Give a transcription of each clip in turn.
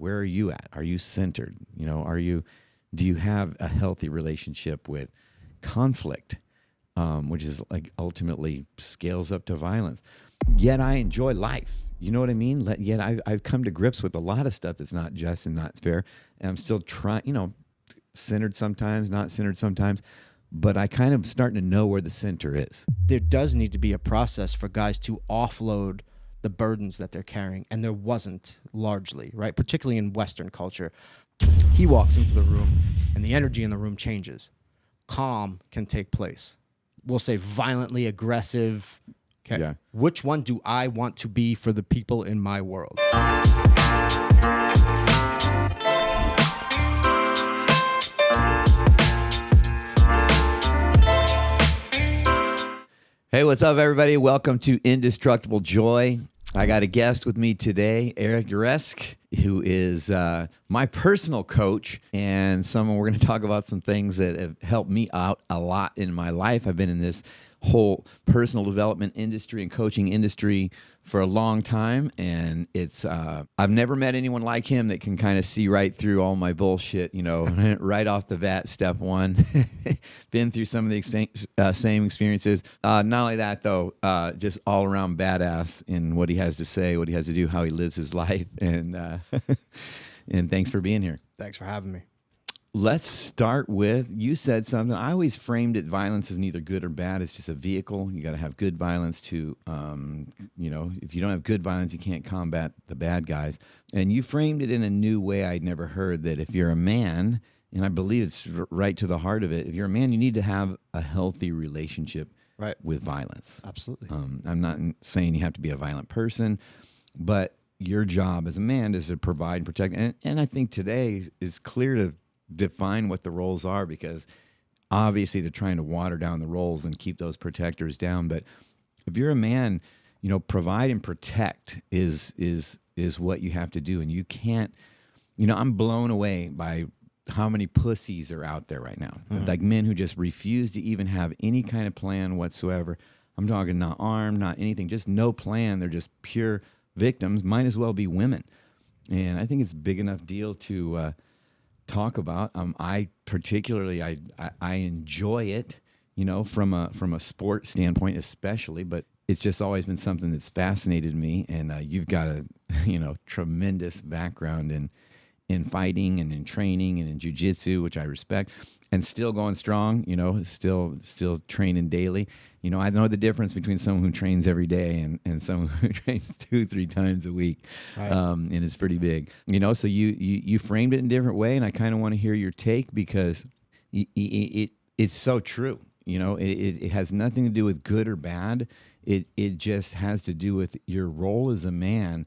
Where are you at? Are you centered? Do you have a healthy relationship with conflict, which is like ultimately scales up to violence? Yet I enjoy life. You know what I mean? Yet I've come to grips with a lot of stuff that's not just and not fair. And I'm still trying, centered sometimes, not centered sometimes. But I kind of starting to know where the center is. There does need to be a process for guys to offload the burdens that they're carrying. And there wasn't largely, right? Particularly in Western culture. He walks into the room and the energy in the room changes. Calm can take place. We'll say violently aggressive. Okay. Yeah. Which one do I want to be for the people in my world? Hey, what's up, everybody? Welcome to Indestructible Joy. I got a guest with me today, Eric Uresk, who is my personal coach and someone we're going to talk about some things that have helped me out a lot in my life. I've been in this whole personal development industry and coaching industry for a long time, and it's I've never met anyone like him that can kind of see right through all my bullshit, right off the bat, step one. Been through some of the same experiences. Not only that, though, just all around badass in what he has to say, what he has to do, how he lives his life, and and thanks for being here. Thanks for having me. Let's start with, you said something. I always framed it, violence is neither good or bad. It's just a vehicle. You got to have good violence to, if you don't have good violence, you can't combat the bad guys. And you framed it in a new way I'd never heard, that if you're a man, and I believe it's right to the heart of it, if you're a man, you need to have a healthy relationship with violence. Absolutely. I'm not saying you have to be a violent person, but your job as a man is to provide and protect. And I think today is clear to define what the roles are, because obviously they're trying to water down the roles and keep those protectors down. But if you're a man, provide and protect is what you have to do. And you can't, I'm blown away by how many pussies are out there right now. Mm-hmm. Like men who just refuse to even have any kind of plan whatsoever. I'm talking not armed, not anything, just no plan. They're just pure victims, might as well be women. And I think it's a big enough deal to talk about. I particularly, I enjoy it, from a sport standpoint especially, but it's just always been something that's fascinated me. And you've got a, tremendous background in fighting and in training and in jiu-jitsu, which I respect, and still going strong, still training daily. I know the difference between someone who trains every day and someone who trains 2-3 times a week. Right. And it's pretty big, so you framed it in a different way. And I kind of want to hear your take, because it's so true. It has nothing to do with good or bad. It just has to do with your role as a man.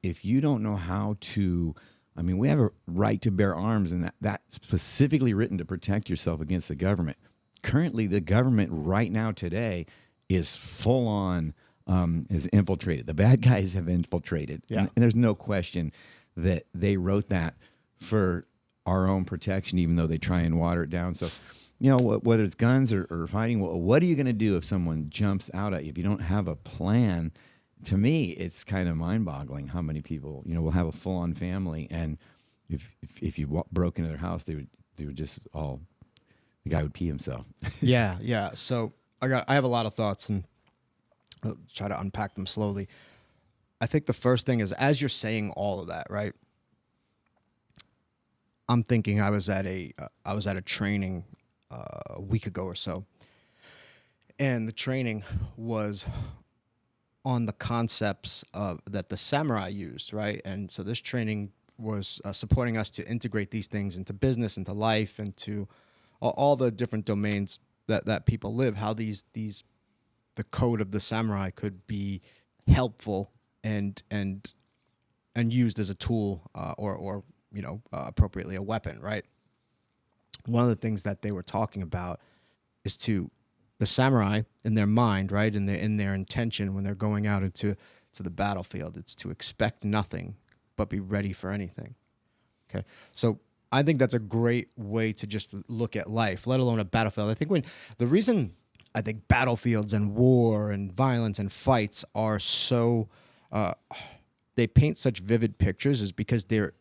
If you don't know how to, we have a right to bear arms, and that's specifically written to protect yourself against the government. Currently, the government right now today is full on, is infiltrated. The bad guys have infiltrated. Yeah. And there's no question that they wrote that for our own protection, even though they try and water it down. So, whether it's guns or fighting, what are you going to do if someone jumps out at you? If you don't have a plan, to me, it's kind of mind-boggling how many people, will have a full-on family, and if you broke into their house, they would just all, the guy would pee himself. Yeah. So I have a lot of thoughts, and I'll try to unpack them slowly. I think the first thing is, as you're saying all of that, right? I'm thinking I was at a training a week ago or so, and the training was on the concepts that the samurai used, right? And so this training was supporting us to integrate these things into business, into life, into all the different domains that people live, how the code of the samurai could be helpful and used as a tool or appropriately a weapon, right? One of the things that they were talking about is the samurai in their mind, right, in their intention when they're going out into the battlefield, it's to expect nothing but be ready for anything. Okay, so I think that's a great way to just look at life, let alone a battlefield. I think the reason I think battlefields and war and violence and fights are so they paint such vivid pictures is because they're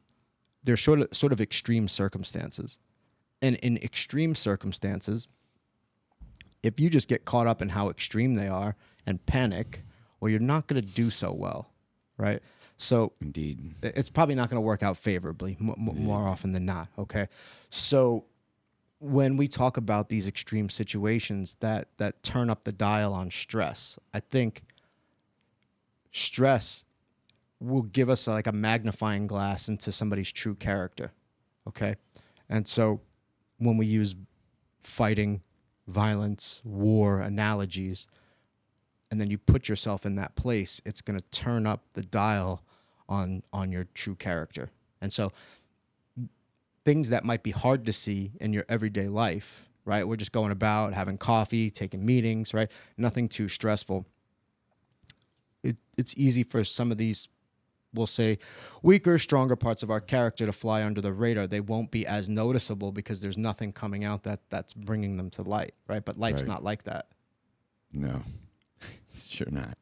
they're sort of extreme circumstances. And in extreme circumstances, if you just get caught up in how extreme they are and panic, well, you're not going to do so well, right? So Indeed. it's probably not going to work out favorably more often than not, okay? So when we talk about these extreme situations that turn up the dial on stress, I think stress will give us like a magnifying glass into somebody's true character, okay? And so when we use fighting, violence, war analogies, and then you put yourself in that place, it's going to turn up the dial on your true character. And so things that might be hard to see in your everyday life, right? We're just going about having coffee, taking meetings, right? Nothing too stressful. It's easy for some of these, we'll say, weaker, stronger parts of our character to fly under the radar. They won't be as noticeable because there's nothing coming out that's bringing them to light, right? But life's not like that. No, sure not.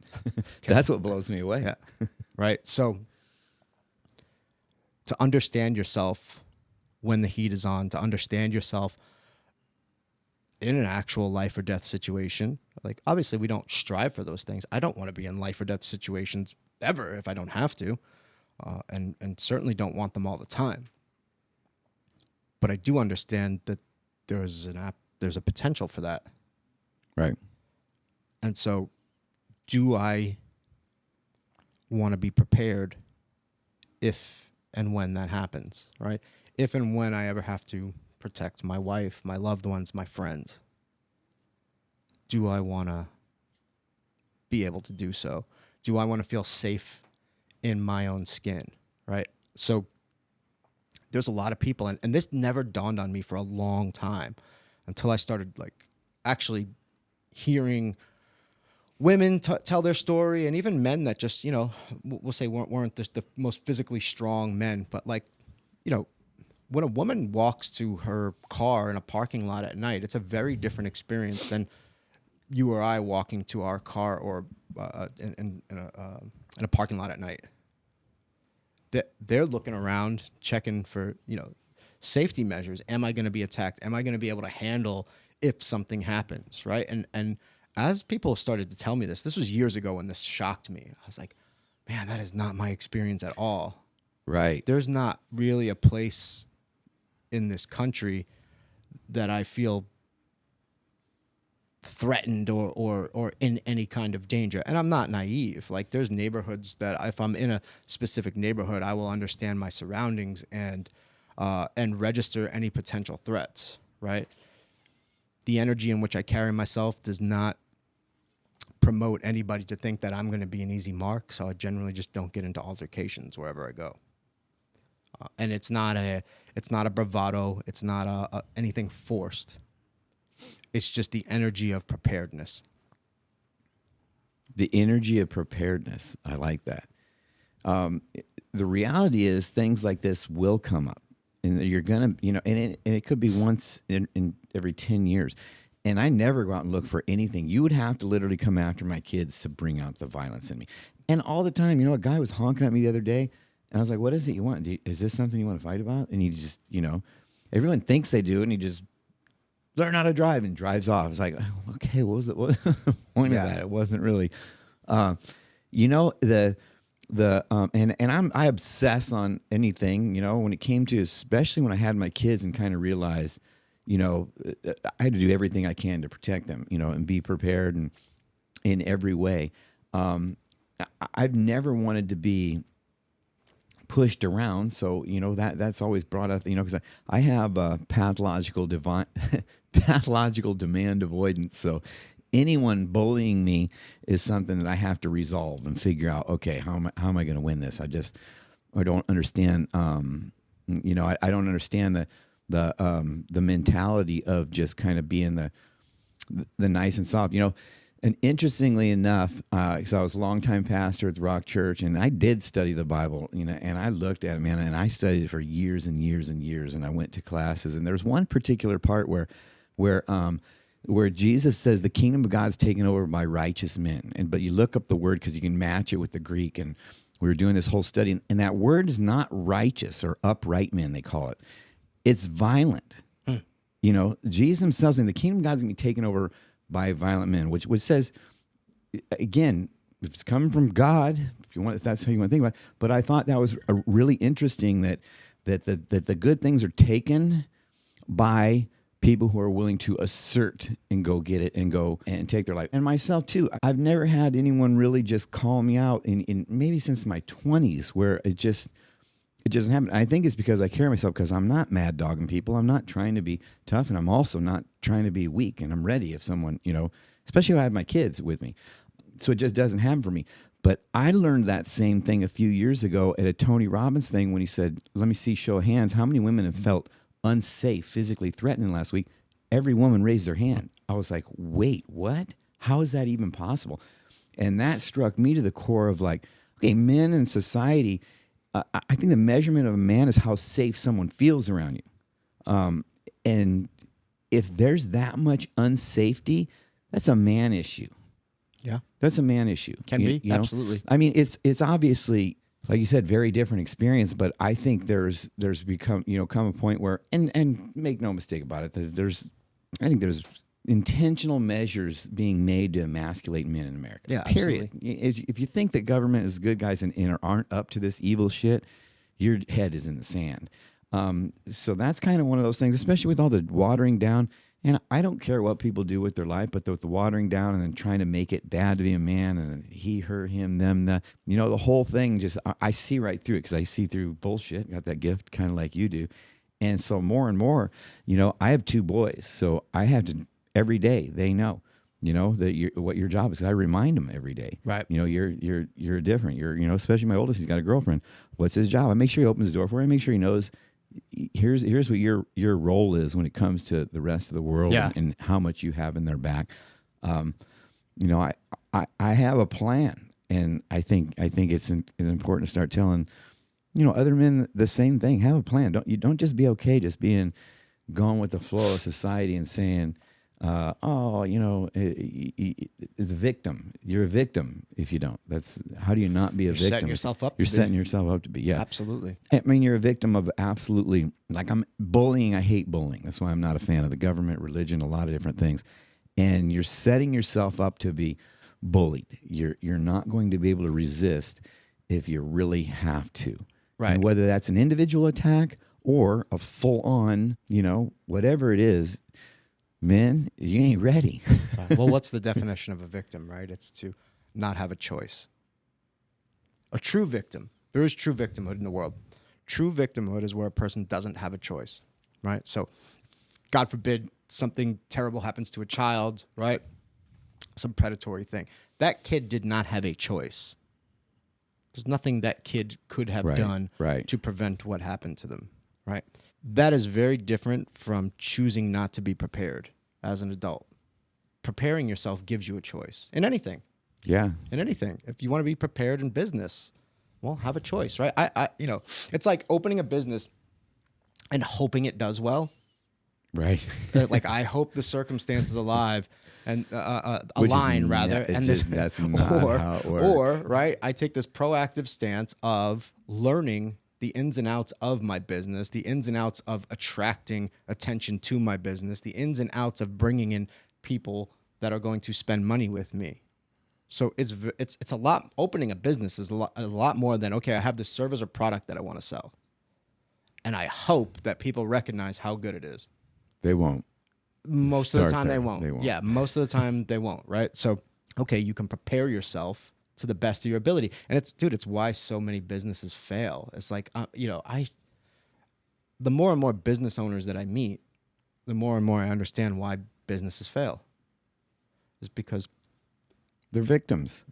That's what blows me away. Yeah, right? So to understand yourself when the heat is on, to understand yourself in an actual life or death situation, like obviously we don't strive for those things. I don't want to be in life or death situations ever if I don't have to, and certainly don't want them all the time. But I do understand that there's a potential for that. Right. And so do I want to be prepared if and when that happens, right? If and when I ever have to protect my wife, my loved ones, my friends, do I want to be able to do so? Do I want to feel safe in my own skin, right? So there's a lot of people, and this never dawned on me for a long time until I started like actually hearing women tell their story, and even men that just, you know, we'll say weren't the most physically strong men, but like, you know, when a woman walks to her car in a parking lot at night, it's a very different experience than you or I walking to our car or in a parking lot at night. They're looking around, checking for, you know, safety measures. Am I going to be attacked? Am I going to be able to handle if something happens, right? And as people started to tell me this was years ago when this shocked me. I was like, man, that is not my experience at all. Right. There's not really a place in this country that I feel threatened or in any kind of danger. And I'm not naive. Like there's neighborhoods that if I'm in a specific neighborhood, I will understand my surroundings and register any potential threats, right? The energy in which I carry myself does not promote anybody to think that I'm going to be an easy mark. So I generally just don't get into altercations wherever I go. And it's not a bravado. It's not anything forced. It's just the energy of preparedness. The energy of preparedness. I like that. The reality is things like this will come up. And you're going to, you know, and it could be once in every 10 years. And I never go out and look for anything. You would have to literally come after my kids to bring out the violence in me. And all the time, you know, a guy was honking at me the other day. And I was like, what is it you want? Is this something you want to fight about? And he just, you know, everyone thinks they do. And he just learn how to drive and drives off. It's like, okay, what was the point of that? It wasn't really, you know, I obsess on anything, you know, when it came to, especially when I had my kids and kind of realized, you know, I had to do everything I can to protect them, you know, and be prepared and in every way. I've never wanted to be pushed around. So, you know, that's always brought up, you know, because I have pathological demand avoidance. So anyone bullying me is something that I have to resolve and figure out, okay, how am I going to win this? I don't understand, you know, I don't understand the mentality of just kind of being the nice and soft, you know. And interestingly enough, because I was a longtime pastor at the Rock Church, and I did study the Bible, you know, and I looked at it, man, and I studied it for years and years and years, and I went to classes, and there's one particular part where Jesus says the kingdom of God's taken over by righteous men, but you look up the word because you can match it with the Greek, and we were doing this whole study, and that word is not righteous or upright men, they call it. It's violent. You know, Jesus himself saying the kingdom of God is going to be taken over by violent men, which says, again, if it's coming from God, if that's how you want to think about it. But I thought that was really interesting that the good things are taken by people who are willing to assert and go get it and go and take their life. And myself too. I've never had anyone really just call me out in maybe since my 20s where it doesn't happen. I think it's because I carry myself because I'm not mad dogging people. I'm not trying to be tough, and I'm also not trying to be weak. And I'm ready if someone, you know, especially if I have my kids with me. So it just doesn't happen for me. But I learned that same thing a few years ago at a Tony Robbins thing when he said, let me see, show of hands, how many women have felt unsafe, physically threatened last week? Every woman raised their hand. I was like, wait, what? How is that even possible? And that struck me to the core of like, okay, men in society, I think the measurement of a man is how safe someone feels around you. And if there's that much unsafety, that's a man issue. Yeah. That's a man issue. Can be. You know? Absolutely. I mean, it's obviously, like you said, very different experience, but I think there's become, come a point where, and make no mistake about it, I think there's intentional measures being made to emasculate men in America. Yeah, period. absolutely. If you think that government is good guys and aren't up to this evil shit, your head is in the sand. So that's kind of one of those things, especially with all the watering down. And I don't care what people do with their life, but the watering down and then trying to make it bad to be a man and he, her, him, them, the whole thing. Just I see right through it because I see through bullshit. Got that gift, kind of like you do. And so more and more, I have 2 boys, so I have to. Every day they know, that what your job is. I remind them every day, right? You're different. You're, especially my oldest. He's got a girlfriend. What's his job? I make sure he opens the door for him. I make sure he knows. Here's what your role is when it comes to the rest of the world, and how much you have in their back. I have a plan, and I think it's important to start telling, other men the same thing. Have a plan. Don't just be okay just being going with the flow of society and saying, it's a victim. You're a victim if you don't. That's how do you not be a victim? Setting yourself up. You're setting yourself up to be. Yeah, absolutely. I mean, you're a victim of absolutely. Like I'm bullying. I hate bullying. That's why I'm not a fan of the government, religion, a lot of different things. And you're setting yourself up to be bullied. You're not going to be able to resist if you really have to. Right. And whether that's an individual attack or a full on, whatever it is. Men, you ain't ready. Well, what's the definition of a victim, right? It's to not have a choice. A true victim. There is true victimhood in the world. True victimhood is where a person doesn't have a choice, right? So, God forbid, something terrible happens to a child, right? Some predatory thing. That kid did not have a choice. There's nothing that kid could have done to prevent what happened to them, right? That is very different from choosing not to be prepared as an adult. Preparing yourself gives you a choice in anything. Yeah. In anything. If you want to be prepared in business, well, have a choice, right? It's like opening a business and hoping it does well. Right. Like I hope the circumstances align, and that's not how it works. Or right, I take this proactive stance of learning the ins and outs of my business, the ins and outs of attracting attention to my business, the ins and outs of bringing in people that are going to spend money with me. So it's a lot. Opening a business is a lot more than, okay, I have this service or product that I want to sell, and I hope that people recognize how good it is. They won't. Most of the time they won't. Yeah, most of the time they won't, right? So, okay, you can prepare yourself to the best of your ability. And it's why so many businesses fail. It's like, the more and more business owners that I meet, the more and more I understand why businesses fail. Is because they're victims.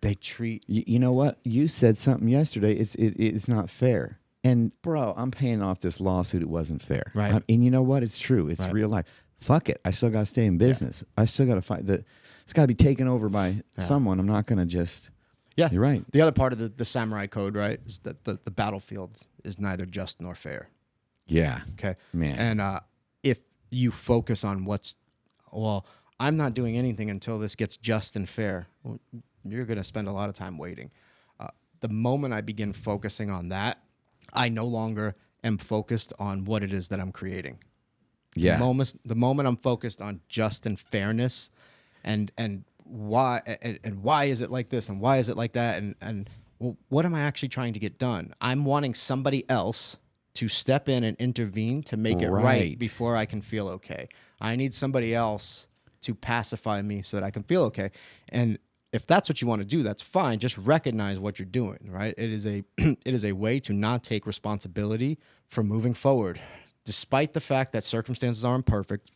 They treat... You know what? You said something yesterday. It's not fair. And bro, I'm paying off this lawsuit. It wasn't fair. Right. And you know what? It's true. It's real life. Fuck it. I still got to stay in business. Yeah. I still got to fight. It's got to be taken over by someone. I'm not going to just... Yeah. You're right. The other part of the samurai code, right, is that the battlefield is neither just nor fair. Yeah. Okay. Man. And if you focus on I'm not doing anything until this gets just and fair, well, you're going to spend a lot of time waiting. the moment I begin focusing on that, I no longer am focused on what it is that I'm creating. Yeah. The moment I'm focused on just and fairness and why is it like this and why is it like that and well, what am I actually trying to get done? I'm wanting somebody else to step in and intervene to make it right before I can feel okay. I need somebody else to pacify me so that I can feel okay. And if that's what you want to do, that's fine. Just recognize what you're doing, right? It is a it is a way to not take responsibility for moving forward. Despite the fact that circumstances are imperfect,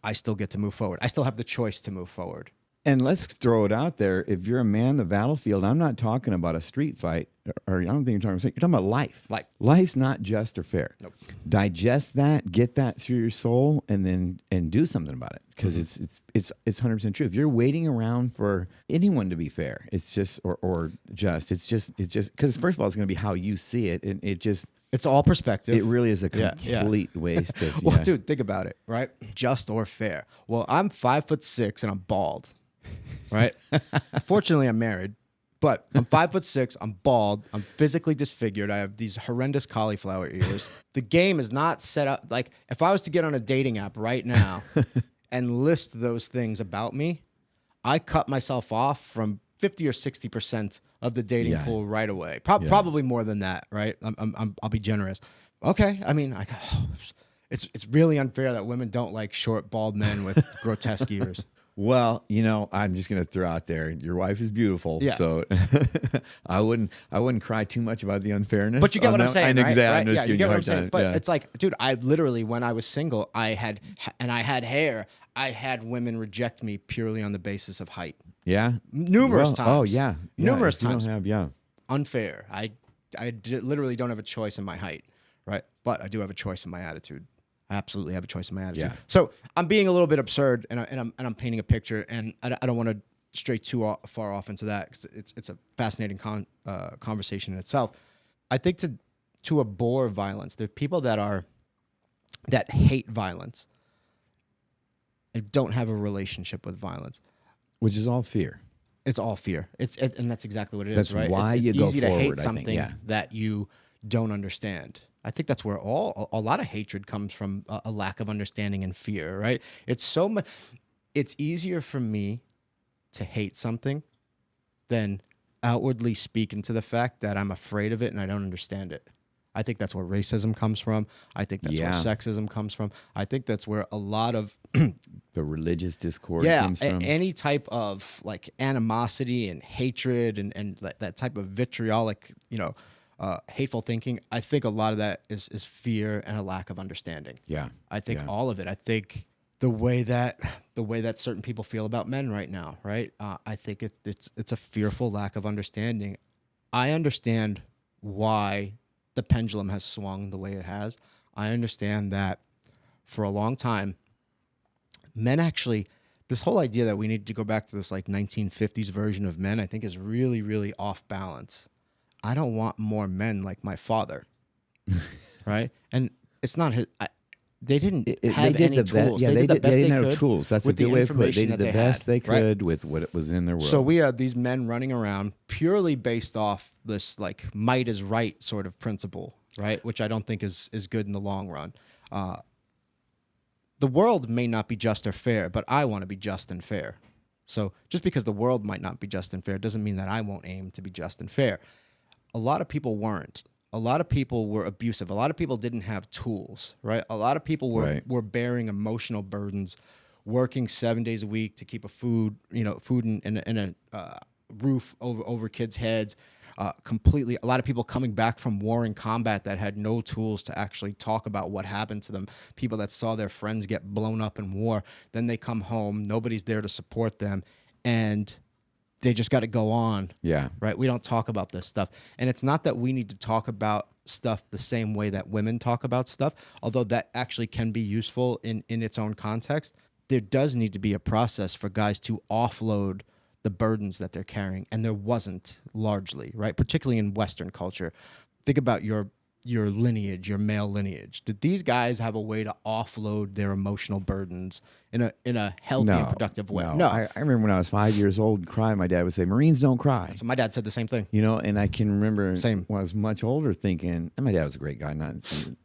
I still get to move forward. I still have the choice to move forward. And let's throw it out there. If you're a man on the battlefield, I'm not talking about a street fight, or I don't think you're talking about, you're talking about life. Life's not just or fair. Nope. Digest that, get that through your soul, and do something about it, because it's 100% true. If you're waiting around for anyone to be fair, it's just or just it's just because first of all, it's going to be how you see it, and it's all perspective. It really is a complete waste of. Well, dude, think about it, right? Just or fair. Well, I'm 5'6" and I'm bald, right? Fortunately, I'm married, but I'm 5'6", I'm bald, I'm physically disfigured, I have these horrendous cauliflower ears. The game is not set up like if I was to get on a dating app right now and list those things about me, I cut myself off from 50 or 60% of the dating pool right away. Probably more than that, right? I'll be generous. Okay, I mean, it's really unfair that women don't like short, bald men with grotesque ears. Well, I'm just going to throw out there, your wife is beautiful, so I wouldn't cry too much about the unfairness. But you get what I'm saying, right? Exactly. Yeah, you get what I'm saying. But it's like, dude, I literally, when I was single, I had hair, I had women reject me purely on the basis of height. Yeah. Numerous times. Oh, yeah. Numerous times. You don't have, Unfair. I literally don't have a choice in my height, right? But I do have a choice in my attitude. I absolutely have a choice in my attitude. Yeah. So I'm being a little bit absurd, and I'm painting a picture, and I don't want to stray too far off into that because it's a fascinating conversation in itself. I think to abhor violence, there are people that hate violence and don't have a relationship with violence, which is all fear. It's all fear. And that's exactly what it is, right? Why it's you go easy forward, to hate something I think, that you don't understand. I think that's where a lot of hatred comes from, a lack of understanding and fear, right? It's easier for me to hate something than outwardly speak into the fact that I'm afraid of it and I don't understand it. I think that's where racism comes from. I think that's where sexism comes from. I think that's where a lot of the religious discord comes from. Any type of like animosity and hatred and that type of vitriolic, hateful thinking. I think a lot of that is fear and a lack of understanding. Yeah, I think all of it. I think the way that certain people feel about men right now, right? I think it's a fearful lack of understanding. I understand why the pendulum has swung the way it has. I understand that for a long time, men actually, this whole idea that we need to go back to this like 1950s version of men, I think is really, really off balance. I don't want more men like my father, right? And it's not his. They didn't have any tools. They did the best they didn't could have tools. That's a good way to put it. They did the best they could with what was in their world. So we had these men running around purely based off this like might is right sort of principle, right? Which I don't think is good in the long run. The world may not be just or fair, but I want to be just and fair. So just because the world might not be just and fair doesn't mean that I won't aim to be just and fair. A lot of people weren't. A lot of people were abusive. A lot of people didn't have tools, right? A lot of people were bearing emotional burdens, working 7 days a week to keep food in a roof over kids' heads. Completely, a lot of people coming back from war and combat that had no tools to actually talk about what happened to them. People that saw their friends get blown up in war. Then they come home, nobody's there to support them, and they just got to go on. Yeah. Right? We don't talk about this stuff. And it's not that we need to talk about stuff the same way that women talk about stuff, although that actually can be useful in its own context. There does need to be a process for guys to offload the burdens that they're carrying. And there wasn't largely, right? Particularly in Western culture. Think about your your lineage, your male lineage? Did these guys have a way to offload their emotional burdens in a healthy and productive way? No. I remember when I was 5 years old and crying, my dad would say, Marines don't cry. So my dad said the same thing. You know, and I can remember Same. when I was much older thinking, and my dad was a great guy,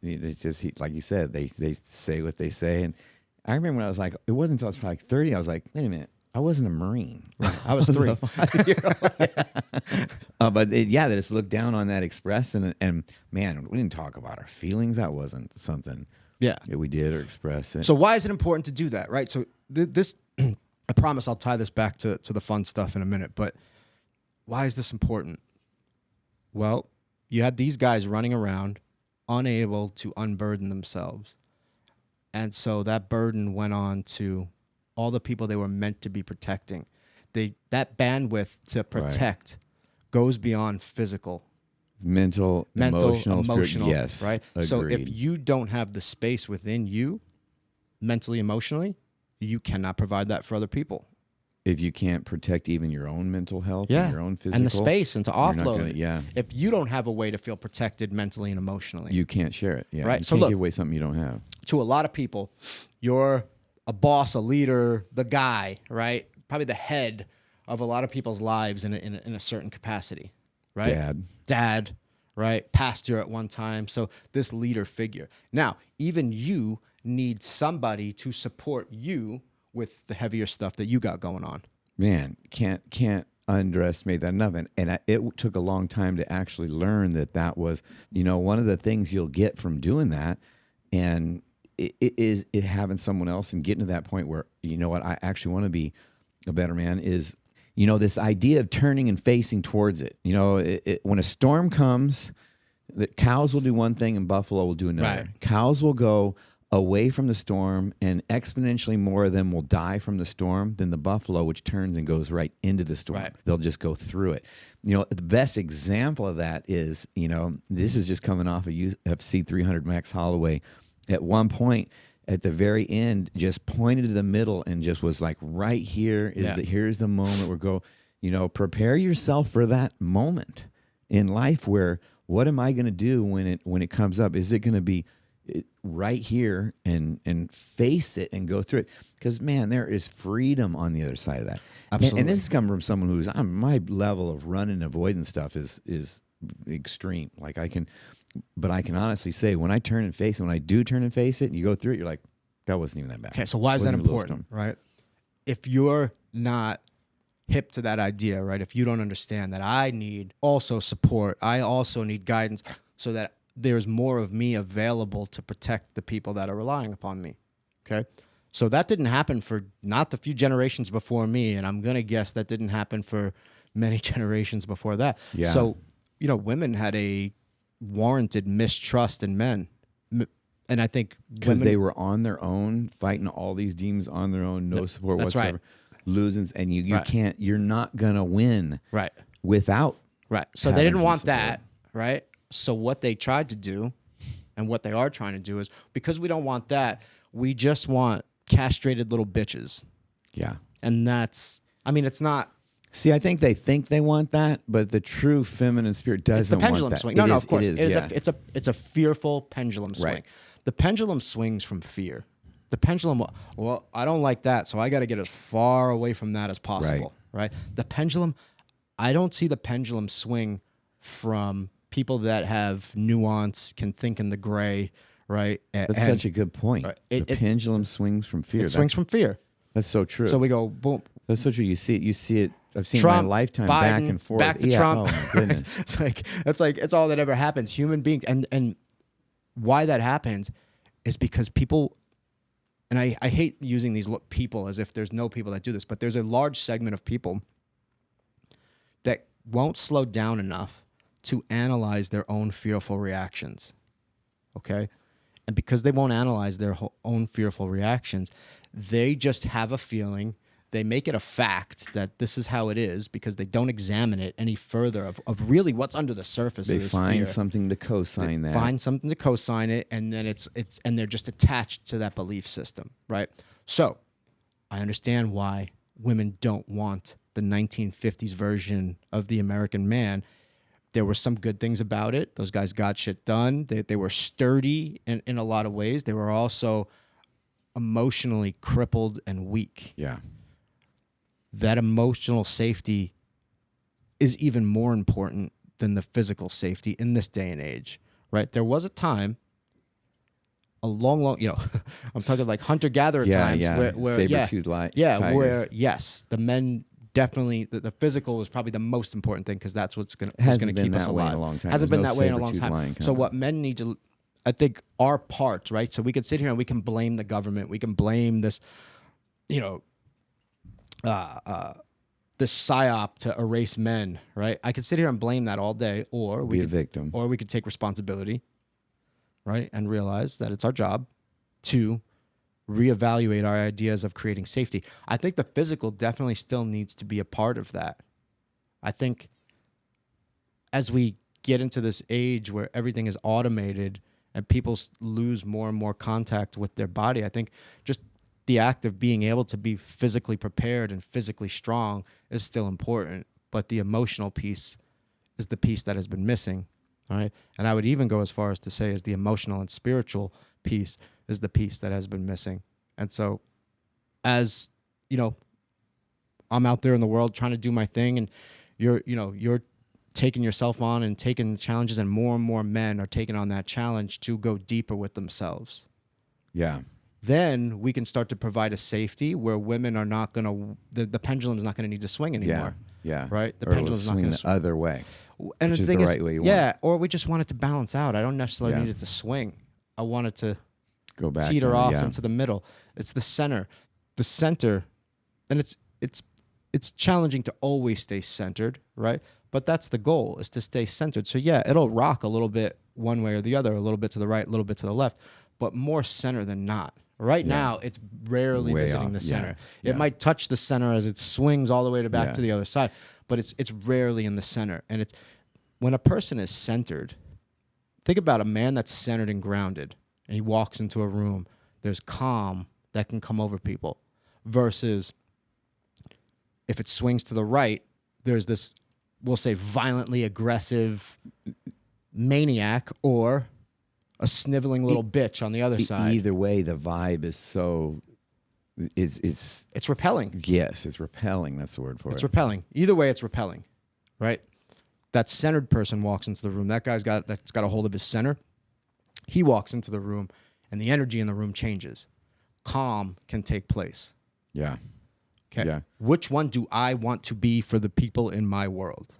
it's just, like you said, they say what they say. And I remember when I was like, it wasn't until I was probably like 30, I was like, wait a minute, I wasn't a Marine. I was 3. But they just looked down on that express, and man, we didn't talk about our feelings. That wasn't something that we did or express. So why is it important to do that, right? So this, I promise I'll tie this back to the fun stuff in a minute, but why is this important? Well, you had these guys running around unable to unburden themselves. And so that burden went on to all the people they were meant to be protecting. That bandwidth to protect goes beyond physical. Mental, emotional, yes. Right? Agreed. So if you don't have the space within you, mentally, emotionally, you cannot provide that for other people. If you can't protect even your own mental health and your own physical. And the space and to offload it. If you don't have a way to feel protected mentally and emotionally. You can't share it. Yeah. Right? You So can't look, give away something you don't have. To a lot of people, you're a boss, a leader, the guy, right? Probably the head of a lot of people's lives in a certain capacity, right? Dad, right? Pastor at one time. So this leader figure. Now, even you need somebody to support you with the heavier stuff that you got going on. Man, can't underestimate that enough. And it took a long time to actually learn that was, one of the things you'll get from doing that. And it is having someone else and getting to that point where, you know what, I actually want to be a better man is, this idea of turning and facing towards it. When a storm comes, the cows will do one thing and buffalo will do another. Right. Cows will go away from the storm, and exponentially more of them will die from the storm than the buffalo, which turns and goes right into the storm. Right. They'll just go through it. The best example of that is, this is just coming off of UFC 300 Max Holloway. At one point, at the very end, just pointed to the middle and just was like, right here is here's the moment where prepare yourself for that moment in life where, what am I going to do when it comes up? Is it going to be right here and face it and go through it? Because, man, there is freedom on the other side of that. Absolutely. And this is coming from someone who's, my level of run and avoidance stuff is extreme. Like I can honestly say when I turn and face it, when I do turn and face it and you go through it, you're like, that wasn't even that bad. Okay, so why is that important, right? If you're not hip to that idea, right? If you don't understand that I need also support, I also need guidance so that there's more of me available to protect the people that are relying upon me, okay? So that didn't happen for not the few generations before me, and I'm going to guess that didn't happen for many generations before that. Yeah. So, women had a warranted mistrust in men. And I think because they were on their own, fighting all these demons on their own, no support whatsoever, right. Losing, and you can't, you're not going to win without. Right. So they didn't want that, right? So what they tried to do and what they are trying to do is, because we don't want that, we just want castrated little bitches. Yeah. And it's not. See, I think they want that, but the true feminine spirit doesn't It's the pendulum want that. swing. No, of course. It is, it's a fearful pendulum swing. Right. The pendulum swings from fear. The pendulum, well, I don't like that, so I got to get as far away from that as possible, right? The pendulum, I don't see the pendulum swing from people that have nuance, can think in the gray, right? That's such a good point. The pendulum swings from fear. It swings from fear. That's so true. So we go, boom. That's so true. You see it. I've seen Trump, my lifetime Biden, back and forth. Back to Trump. Oh my goodness. it's all that ever happens. Human beings, and why that happens is because people, and I hate using these people as if there's no people that do this, but there's a large segment of people that won't slow down enough to analyze their own fearful reactions. Okay? And because they won't analyze their own fearful reactions, they just have a feeling. They make it a fact that this is how it is because they don't examine it any further of really what's under the surface. They of this find fear. something to co-sign that. Find something to co-sign it, and then and they're just attached to that belief system, right? So I understand why women don't want the 1950s version of the American man, There were some good things about it. Those guys got shit done. They were sturdy in a lot of ways. They were also emotionally crippled and weak. Yeah. That emotional safety is even more important than the physical safety in this day and age, right? There was a time, a long, I'm talking like hunter-gatherer times where saber-toothed tigers. where, yes, the men definitely, the physical was probably the most important thing because that's what's going to keep us alive. In a long time. Hasn't There's been no that way in a long saber-toothed time. lion So coming. what men need to, I think, our parts, right? So we can sit here and we can blame the government. We can blame this, this psyop to erase men, right? I could sit here and blame that all day, or we Be a could victim. or we could take responsibility, right? And realize that it's our job to reevaluate our ideas of creating safety. I think the physical definitely still needs to be a part of that. I think as we get into this age where everything is automated and people lose more and more contact with their body, I think just the act of being able to be physically prepared and physically strong is still important, but the emotional piece is the piece that has been missing, all right? And I would even go as far as to say is the emotional and spiritual piece is the piece that has been missing. And so as, I'm out there in the world trying to do my thing, and you're taking yourself on and taking challenges, and more men are taking on that challenge to go deeper with themselves. Yeah. Then we can start to provide a safety where women are not going to, the pendulum is not going to need to swing anymore. Yeah. Right? The Or pendulum is not swing going the to other way. And which the is thing the is, right way you yeah, want. or we just want it to balance out. I don't necessarily Yeah. need it to swing. I want it to Go back. teeter down, off yeah. into the middle. It's the center. The center, and it's challenging to always stay centered, right? But that's the goal, is to stay centered. So yeah, it'll rock a little bit one way or the other, a little bit to the right, a little bit to the left, but more center than not. Right Yeah. now, it's rarely Way visiting off. the center. Yeah. It might touch the center as it swings all the way back Yeah. to the other side, but it's rarely in the center. And it's when a person is centered, think about a man that's centered and grounded, and he walks into a room, there's calm that can come over people, versus if it swings to the right, there's this, we'll say, violently aggressive maniac or a sniveling little bitch on the other side. Either way, the vibe is so. It's It's repelling. yes, it's repelling. That's the word for It's it. repelling. Either way, it's repelling, right? That centered person walks into the room. That's got a hold of his center. He walks into the room, and the energy in the room changes. Calm can take place. Yeah. Okay. Yeah. Which one do I want to be for the people in my world?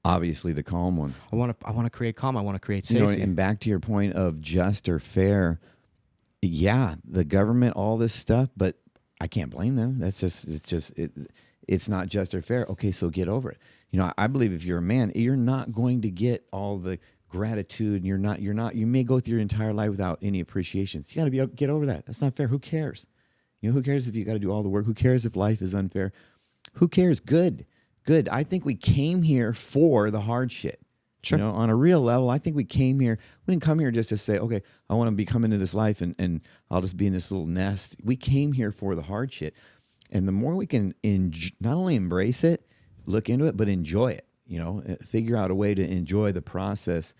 Obviously, the calm one. I want to create calm. I want to create safety. And back to your point of just or fair. Yeah, the government, all this stuff, but I can't blame them. It's not just or fair. Okay, so get over it. I believe if you're a man, you're not going to get all the gratitude. You may go through your entire life without any appreciation. You got to get over that. That's not fair. Who cares? Who cares if you got to do all the work? Who cares if life is unfair? Who cares? Good. I think we came here for the hard shit. Sure. On a real level, I think we came here. We didn't come here just to say, okay, I want to be coming into this life and I'll just be in this little nest. We came here for the hard shit. And the more we can not only embrace it, look into it, but enjoy it, figure out a way to enjoy the process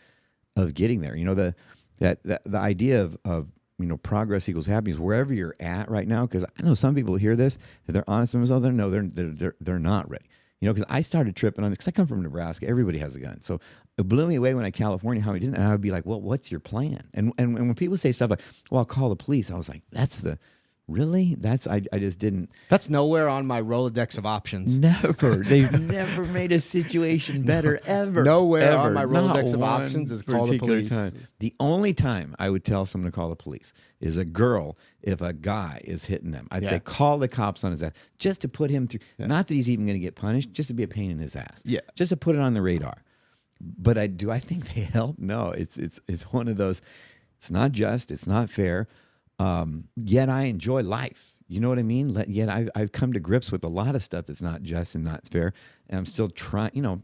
of getting there. The idea of progress equals happiness wherever you're at right now. Because I know some people hear this, if they're honest with themselves, they're not ready. Because I started tripping on this, because I come from Nebraska, everybody has a gun. So it blew me away when I California how he didn't, and I would be like, well, what's your plan? And when people say stuff like, well, I'll call the police, I was like, really? I just didn't. That's nowhere on my Rolodex of options. Never. They've never made a situation better, ever. Nowhere ever. on my Not Rolodex of one options is call the particular police. time. The only time I would tell someone to call the police is a girl if a guy is hitting them. I'd say call the cops on his ass just to put him through. Yeah. Not that he's even going to get punished, just to be a pain in his ass. Yeah. Just to put it on the radar. But I think they help? No, it's one of those. It's not just. It's not fair. Yet I enjoy life. You know what I mean? Yet I've come to grips with a lot of stuff that's not just and not fair. And I'm still trying,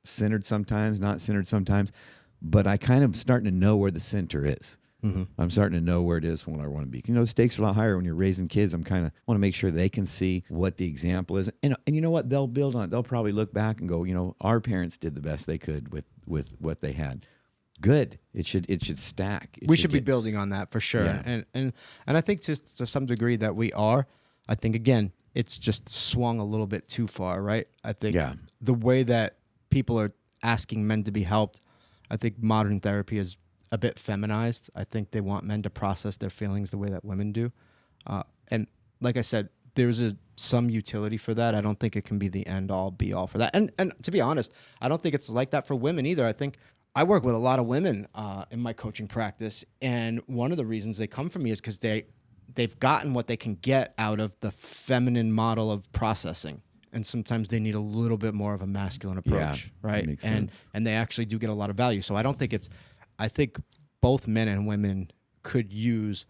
centered sometimes, not centered sometimes. But I kind of starting to know where the center is. I'm starting to know where it is when I want to be. You know, the stakes are a lot higher when you're raising kids. I'm kind of want to make sure they can see what the example is. And you know what? They'll build on it. They'll probably look back and go, you know, our parents did the best they could with what they had. Good. It should stack. We should be building on that for sure. Yeah. And I think to some degree that we are. I think, again, it's just swung a little bit too far, right? I think the way that people are asking men to be helped, I think modern therapy is a bit feminized. I think they want men to process their feelings the way that women do. And like I said, there's some utility for that. I don't think it can be the end all be all for that. And to be honest, I don't think it's like that for women either. I think I work with a lot of women in my coaching practice, and one of the reasons they come from me is because they've gotten what they can get out of the feminine model of processing. And sometimes they need a little bit more of a masculine approach, right? Makes sense. And they actually do get a lot of value. So I think both men and women could use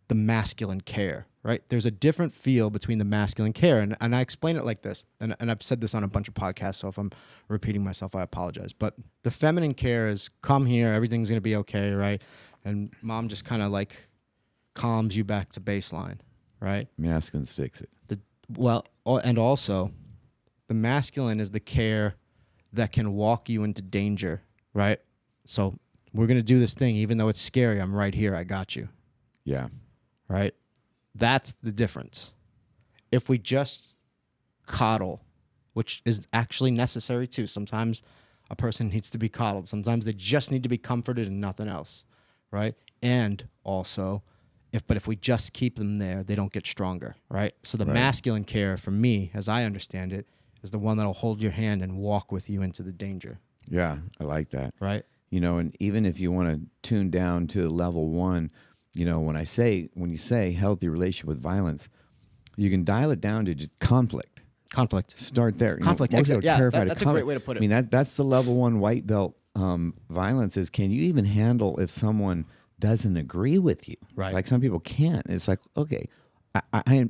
the masculine care, right? There's a different feel between the masculine care. And I explain it like this, and I've said this on a bunch of podcasts, so if I'm repeating myself, I apologize. But the feminine care is come here, everything's going to be okay, right? And mom just kind of like calms you back to baseline, right? Masculines fix it. And also, the masculine is the care that can walk you into danger, right? So we're going to do this thing, even though it's scary. I'm right here. I got you. Yeah. Right? That's the difference. If we just coddle, which is actually necessary too. Sometimes a person needs to be coddled. Sometimes they just need to be comforted and nothing else, right? And also, if we just keep them there, they don't get stronger, right? So the masculine care, for me, as I understand it, is the one that'll hold your hand and walk with you into the danger. Yeah, I like that. Right? You know, and even if you want to tune down to level 1, you know, when you say healthy relationship with violence, you can dial it down to just conflict. Start there. Conflict. Most people are terrified that's of a great way to put it. I mean, that's the level 1 white belt violence is, can you even handle if someone doesn't agree with you? Right. Like some people can't. It's like, okay,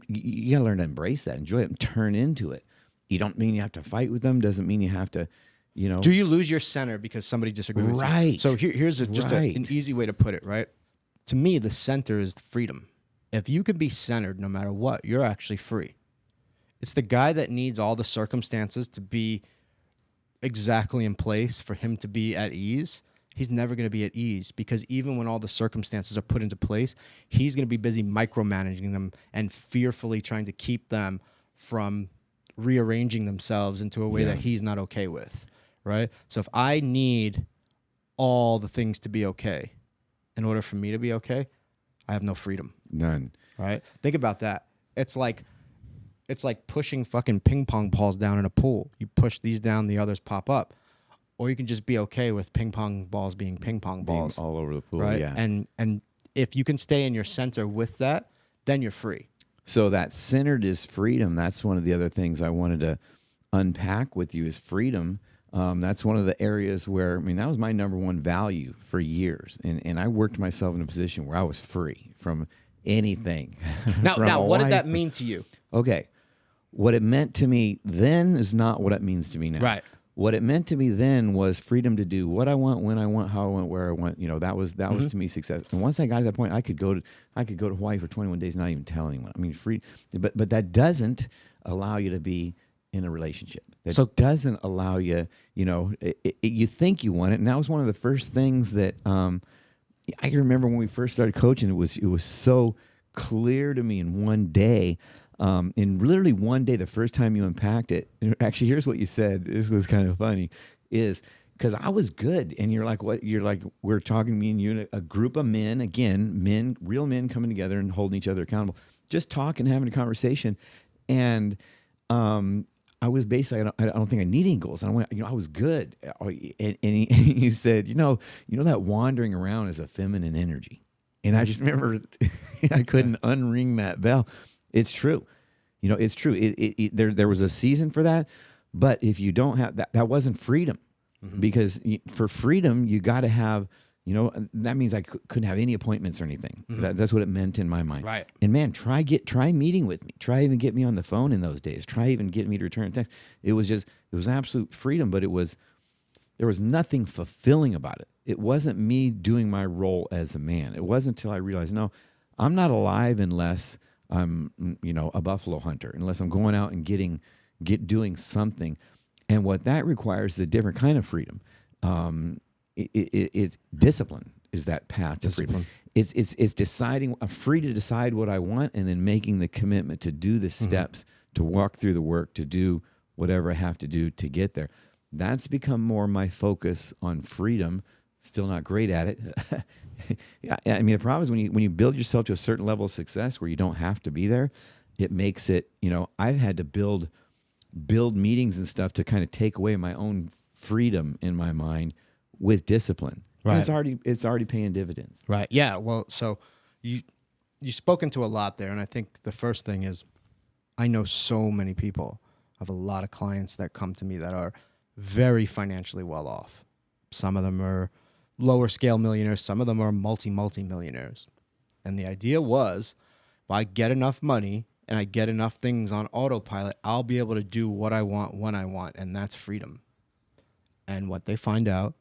you got to learn to embrace that, enjoy it, and turn into it. You don't mean you have to fight with them. Doesn't mean you have to, you know. Do you lose your center because somebody disagrees with you? Right. So here's an easy way to put it, right? To me, the center is freedom. If you can be centered no matter what, you're actually free. It's the guy that needs all the circumstances to be exactly in place for him to be at ease. He's never going to be at ease because even when all the circumstances are put into place, he's going to be busy micromanaging them and fearfully trying to keep them from rearranging themselves into a way that he's not okay with, right? So if I need all the things to be okay in order for me to be okay, I have no freedom. None. Right? Think about that. It's like pushing fucking ping pong balls down in a pool. You push these down, the others pop up. Or you can just be okay with ping pong balls being ping pong balls. Being all over the pool, right? yeah. And if you can stay in your center with that, then you're free. So that centered is freedom. That's one of the other things I wanted to unpack with you is freedom. That's one of the areas where, I mean, that was my number 1 value for years. And I worked myself in a position where I was free from anything. Now, what did that mean to you? Okay. What it meant to me then is not what it means to me now. Right. What it meant to me then was freedom to do what I want, when I want, how I want, where I want. You know, that was to me success. And once I got to that point, I could go to Hawaii for 21 days, not even tell anyone. I mean, free. But that doesn't allow you to be in a relationship. That doesn't allow you. You know, you think you want it, and that was one of the first things that I can remember when we first started coaching. It was so clear to me in one day. In literally one day, the first time you unpacked it, actually, here's what you said. This was kind of funny, is because I was good. And you're like, what? You're like, we're talking, me and you, a group of men, again, real men coming together and holding each other accountable, just talking, having a conversation. And I was basically, I don't think I need any goals. I was good. And you said, you know that wandering around is a feminine energy. And I just remember I couldn't unring that bell. It's true. You know, it's true. There was a season for that, but if you don't have that wasn't freedom, because for freedom, you got to have, you know, that means I couldn't have any appointments or anything. That's what it meant in my mind. Right. And man, try meeting with me. Try even get me on the phone in those days. Try even get me to return a text. It was absolute freedom, but it was there was nothing fulfilling about it. It wasn't me doing my role as a man. It wasn't until I realized, no, I'm not alive unless I'm, a buffalo hunter, unless I'm going out and doing something. And what that requires is a different kind of freedom. It's discipline is that path to freedom. It's deciding. I'm free to decide what I want, and then making the commitment to do the steps, to walk through the work, to do whatever I have to do to get there. That's become more my focus on freedom. Still not great at it. Yeah, I mean, the problem is when you build yourself to a certain level of success where you don't have to be there, it makes it. I've had to build meetings and stuff to kind of take away my own freedom in my mind with discipline. Right. And it's already paying dividends. Right. Yeah. Well, so you've spoken to a lot there, and I think the first thing is I know so many people. I have a lot of clients that come to me that are very financially well off. Some of them are lower scale millionaires. Some of them are multi-millionaires. And the idea was, if I get enough money and I get enough things on autopilot, I'll be able to do what I want when I want, and that's freedom. And what they find out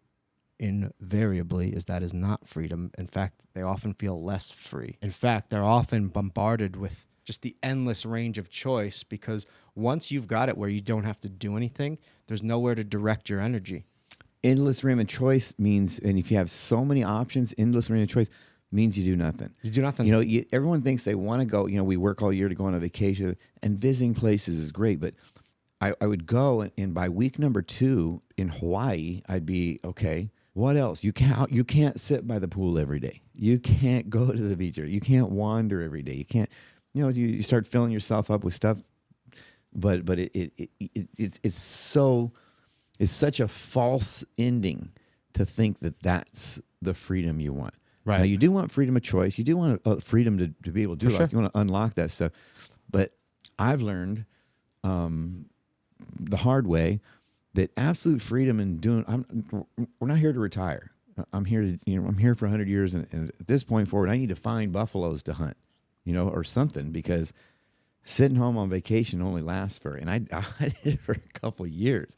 invariably is that is not freedom. In fact, they often feel less free. In fact, they're often bombarded with just the endless range of choice, because once you've got it where you don't have to do anything, there's nowhere to direct your energy. Endless range of choice means, and if you have so many options, endless range of choice means you do nothing. You do nothing. Everyone thinks they want to go, we work all year to go on a vacation, and visiting places is great, but I would go, and by week number 2 in Hawaii, I'd be, okay, what else? You can't sit by the pool every day. You can't go to the beach. You can't wander every day. You can't, you start filling yourself up with stuff, but it's such a false ending to think that that's the freedom you want. Right. Now, you do want freedom of choice. You do want freedom to be able to do sure. You want to unlock that stuff. But I've learned the hard way that absolute freedom in doing. We're not here to retire. I'm here to. I'm here for 100 years, and at this point forward, I need to find buffaloes to hunt, or something, because sitting home on vacation only lasts for. And I did it for a couple of years.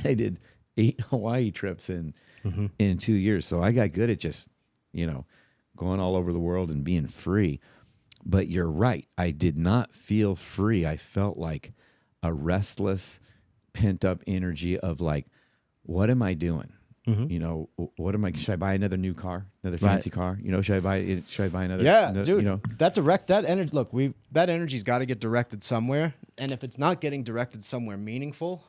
I did 8 Hawaii trips in 2 years, so I got good at just going all over the world and being free. But you're right. I did not feel free. I felt like a restless, pent-up energy of like, what am I doing? What am I? Should I buy another new car, another fancy car? Should I buy another? Yeah, dude. That energy. Look, that energy's got to get directed somewhere, and if it's not getting directed somewhere meaningful,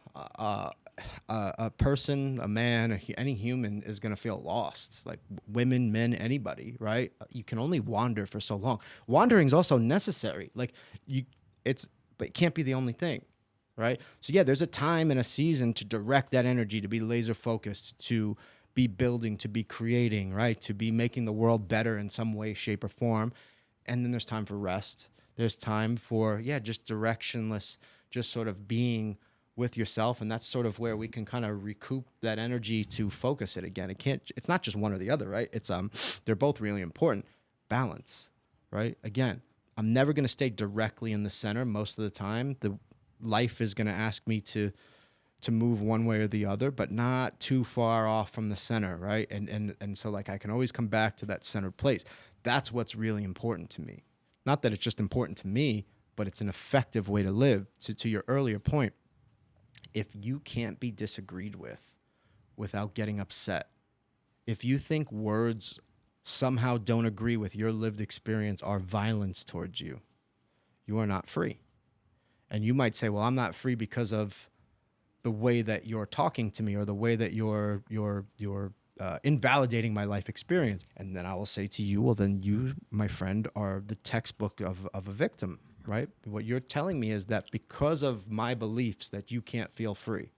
a person, a man, any human is going to feel lost. Like women, men, anybody, right? You can only wander for so long. Wandering is also necessary. But it can't be the only thing, right? So yeah, there's a time and a season to direct that energy, to be laser focused, to be building, to be creating, right? To be making the world better in some way, shape, or form. And then there's time for rest. There's time for, just directionless, just sort of being with yourself. And that's sort of where we can kind of recoup that energy to focus it again. It's not just one or the other, right? It's, they're both really important. Balance, right? Again, I'm never going to stay directly in the center most of the time. Life is going to ask me to move one way or the other, but not too far off from the center, right? And so like I can always come back to that center place. That's what's really important to me. Not that it's just important to me, but it's an effective way to live. To your earlier point, if you can't be disagreed with without getting upset, if you think words somehow don't agree with your lived experience are violence towards you, you are not free. And you might say, well, I'm not free because of the way that you're talking to me, or the way that you're invalidating my life experience. And then I will say to you, well, then you, my friend, are the textbook of a victim, right? What you're telling me is that because of my beliefs that you can't feel free,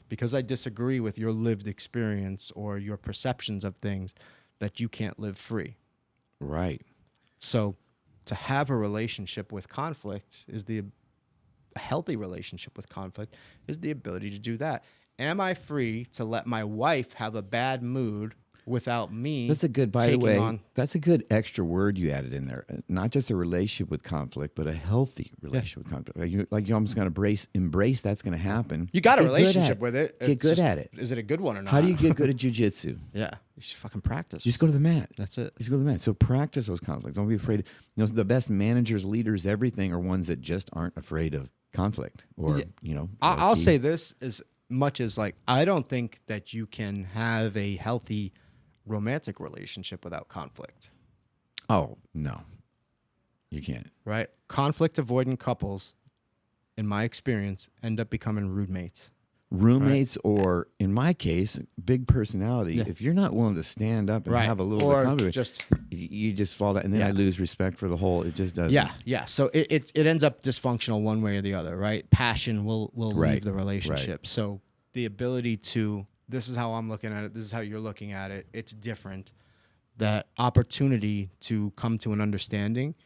because I disagree with your lived experience or your perceptions of things, that you can't live free. Right. So to have a relationship with conflict a healthy relationship with conflict is the ability to do that. Am I free to let my wife have a bad mood without me. That's a good, by the taking way, on. that's a good extra word you added in there. Not just a relationship with conflict, but a healthy relationship with conflict. Like you're almost going to embrace that's going to happen. You got a Get good at relationship with it. Get It's good just, at it. Is it a good one or not? How do you get good at jujitsu? Yeah, you should fucking practice. Just go to the mat. That's it. Just go to the mat. So practice those conflicts. Don't be afraid. The best managers, leaders, everything are ones that just aren't afraid of conflict. Or I'll say this as much as like I don't think that you can have a healthy romantic relationship without conflict. Oh no, you can't. Right? Conflict avoidant couples, in my experience, end up becoming rude mates. Roommates, or in my case, big personality. Yeah. If you're not willing to stand up and have a little bit of conflict, you just fall down, and then I lose respect for the whole. It just doesn't. Yeah. So it ends up dysfunctional one way or the other, right? Passion will leave the relationship. Right. So the ability to, this is how I'm looking at it, this is how you're looking at it, it's different. That opportunity to come to an understanding,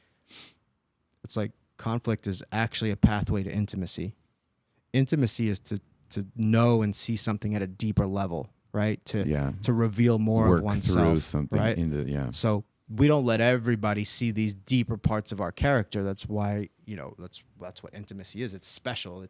it's like conflict is actually a pathway to intimacy. Intimacy is to know and see something at a deeper level, right? To reveal more Work of oneself, through something right? So we don't let everybody see these deeper parts of our character. That's why, that's what intimacy is. It's special.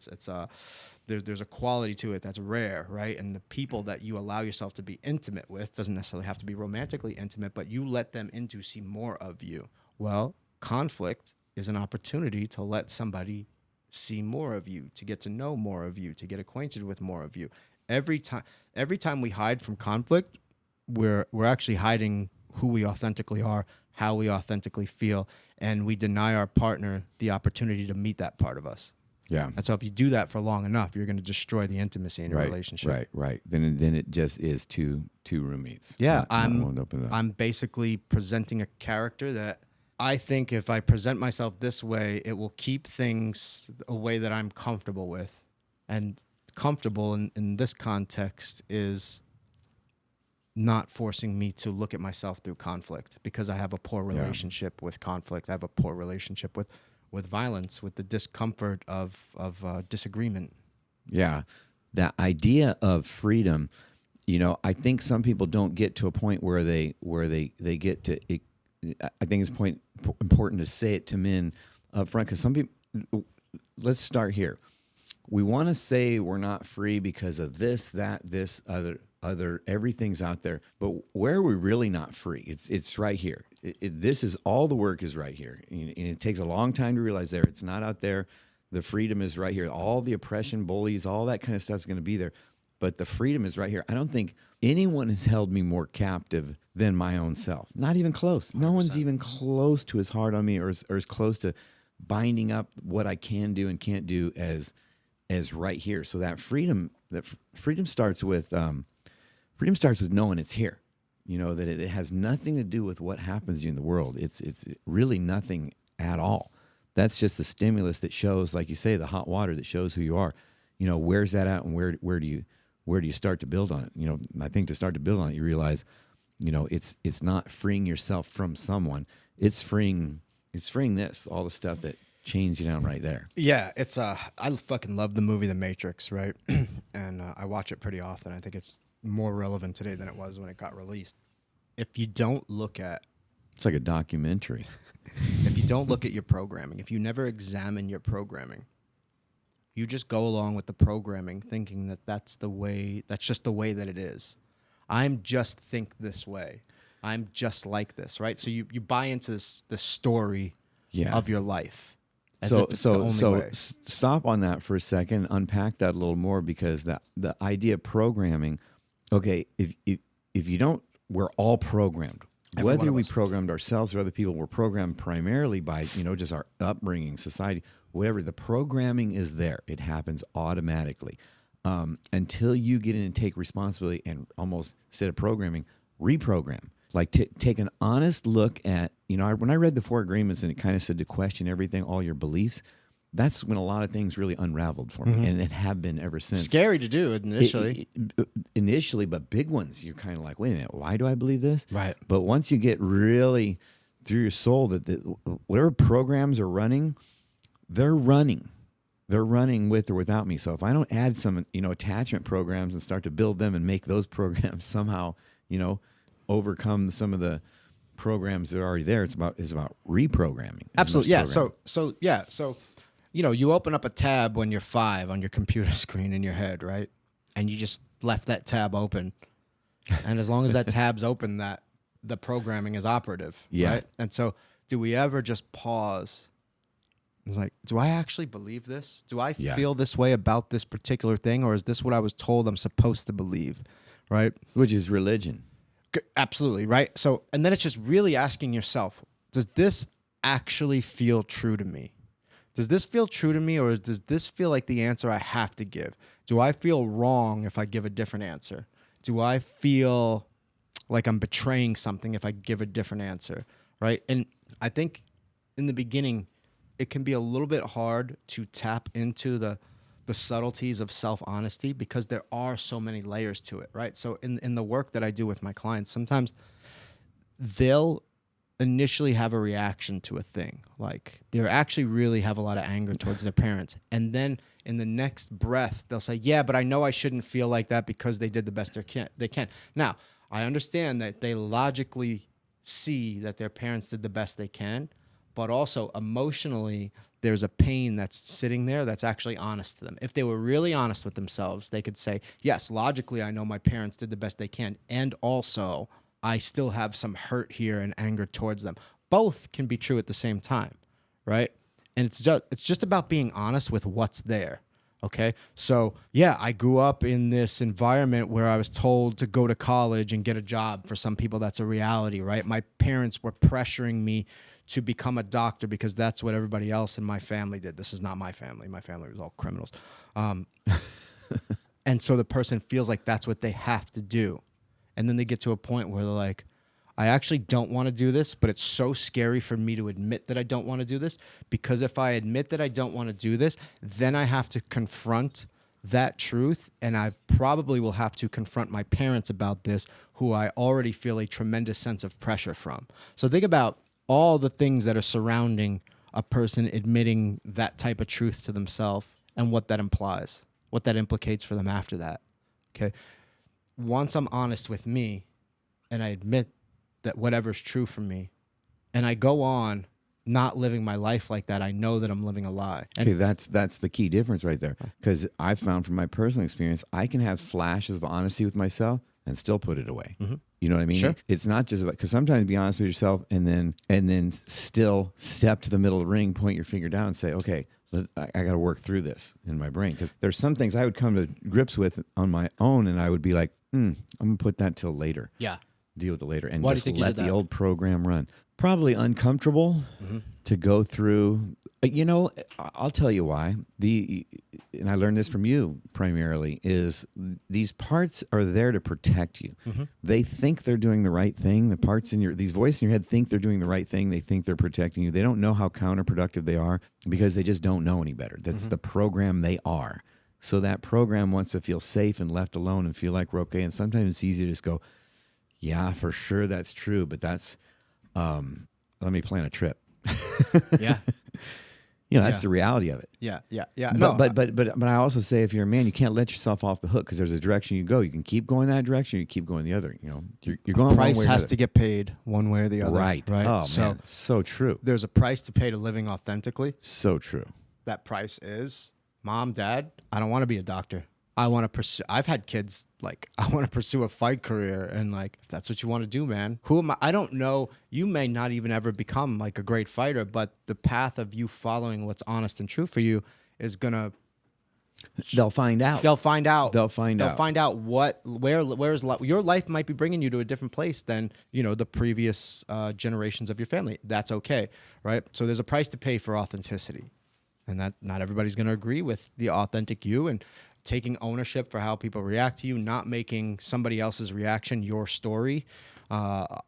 There's a quality to it that's rare, right? And the people that you allow yourself to be intimate with doesn't necessarily have to be romantically intimate, but you let them in to see more of you. Well, conflict is an opportunity to let somebody see more of you, to get to know more of you, to get acquainted with more of you. Every time we hide from conflict, we're actually hiding who we authentically are, how we authentically feel, and we deny our partner the opportunity to meet that part of us. Yeah. And so if you do that for long enough, you're going to destroy the intimacy in your relationship. Right. Then it just is two roommates. Yeah, not I'm basically presenting a character that I think if I present myself this way, it will keep things a way that I'm comfortable with. And comfortable in this context is not forcing me to look at myself through conflict, because I have a poor relationship with conflict. I have a poor relationship with violence, with the discomfort of disagreement. Yeah. That idea of freedom, I think some people don't get to a point where they get to it. I think it's important to say it to men up front, because some people, let's start here. We want to say we're not free because of this, that, this, other, everything's out there. But where are we really not free? It's right here. This is all the work is right here. And it takes a long time to realize there. It's not out there. The freedom is right here. All the oppression, bullies, all that kind of stuff is going to be there. But the freedom is right here. I don't think anyone has held me more captive than my own self. Not even close. 100%. No one's even close to as hard on me or as close to binding up what I can do and can't do as right here. So that freedom starts with knowing it's here. That it has nothing to do with what happens to you in the world. It's really nothing at all. That's just the stimulus that shows, like you say, the hot water that shows who you are. Where's that at, and where do you start to build on it? I think to start to build on it, you realize, it's not freeing yourself from someone. It's freeing this, all the stuff that chains you down right there. Yeah, it's I fucking love the movie The Matrix, right? And I watch it pretty often. I think it's more relevant today than it was when it got released. If you don't look at, it's like a documentary. If you don't look at your programming, if you never examine your programming, you just go along with the programming thinking that that's just the way that it is. I'm just think this way. I'm just like this, right? So you buy into this story of your life. Stop on that for a second, unpack that a little more, because the idea of programming, okay, if you don't, we're all programmed. Whether we programmed ourselves or other people, we're programmed primarily by, just our upbringing, society, whatever. The programming is there. It happens automatically. Until you get in and take responsibility and almost, instead of programming, reprogram. Like take an honest look at, when I read the 4 Agreements and it kind of said to question everything, all your beliefs, that's when a lot of things really unraveled for me, and it have been ever since. Scary to do initially. Initially, but big ones, you're kind of like, wait a minute, why do I believe this? Right. But once you get really through your soul that whatever programs are running, they're running. They're running with or without me. So if I don't add some, attachment programs and start to build them and make those programs somehow, overcome some of the programs that are already there. It's about reprogramming. Absolutely. Yeah. So you open up a tab when you're 5 on your computer screen in your head, right? And you just left that tab open. And as long as that tab's open, that the programming is operative. Yeah. Right? And so do we ever just pause? It's like, do I actually believe this? Do I feel this way about this particular thing? Or is this what I was told I'm supposed to believe? Right? Which is religion. Absolutely. Right. So, and then it's just really asking yourself, does this actually feel true to me? Does this feel true to me, or does this feel like the answer I have to give? Do I feel wrong if I give a different answer? Do I feel like I'm betraying something if I give a different answer? Right. And I think in the beginning, it can be a little bit hard to tap into the subtleties of self-honesty because there are so many layers to it, right? So in the work that I do with my clients, sometimes they'll initially have a reaction to a thing. Like they actually really have a lot of anger towards their parents. And then in the next breath, they'll say, yeah, but I know I shouldn't feel like that because they did the best they can. Now, I understand that they logically see that their parents did the best they can, but also emotionally, there's a pain that's sitting there that's actually honest to them. If they were really honest with themselves, they could say, yes, logically, I know my parents did the best they can. And also, I still have some hurt here and anger towards them. Both can be true at the same time, right? And it's just about being honest with what's there, okay? So, yeah, I grew up in this environment where I was told to go to college and get a job. For some people, that's a reality, right? My parents were pressuring me to become a doctor because that's what everybody else in my family did. This is not my family. My family was all criminals. And so the person feels like that's what they have to do. And then they get to a point where they're like, I actually don't want to do this, but it's so scary for me to admit that I don't want to do this, because if I admit that I don't want to do this, then I have to confront that truth, and I probably will have to confront my parents about this, who I already feel a tremendous sense of pressure from. So think about all the things that are surrounding a person admitting that type of truth to themselves and what that implies, what that implicates for them after that. Okay. Once I'm honest with me and I admit that whatever's true for me and I go on not living my life like that, I know that I'm living a lie. Okay, that's the key difference right there. Because I've found from my personal experience, I can have flashes of honesty with myself and still put it away. Mm-hmm. You know what I mean? Sure. It's not just about, because sometimes be honest with yourself and then still step to the middle of the ring, point your finger down and say, okay, I got to work through this in my brain. Because there's some things I would come to grips with on my own and I would be like, I'm going to put that till later. Yeah. Deal with it later. And Why just do you think let you did the that? old program run. Probably uncomfortable to go through. You know, I'll tell you why. And I learned this from you primarily, is these parts are there to protect you. Mm-hmm. They think they're doing the right thing. The parts in these voices in your head think they're doing the right thing. They think they're protecting you. They don't know how counterproductive they are because they just don't know any better. That's the program they are. So that program wants to feel safe and left alone and feel like we're okay. And sometimes it's easy to just go, yeah, for sure that's true, but that's let me plan a trip. Yeah. You know, that's the reality of it. Yeah. But I also say, if you're a man, you can't let yourself off the hook, because there's a direction you go. You can keep going that direction, you keep going the other. You know, you're going price one way has to get paid one way or the other. Right. Oh, so man, so true. there's a price to pay to living authentically. So true. That price is, Mom, Dad, I don't want to be a doctor. I want to pursue. I've had kids like, I want to pursue a fight career, and like, if that's what you want to do, man, who am I? I don't know. You may not even ever become like a great fighter, but the path of you following what's honest and true for you is gonna. They'll find out. They'll find out. They'll find out where's your life might be bringing you to a different place than, you know, the previous generations of your family. That's okay, right? So there's a price to pay for authenticity, and that not everybody's gonna agree with the authentic you, and taking ownership for how people react to you, not making somebody else's reaction your story,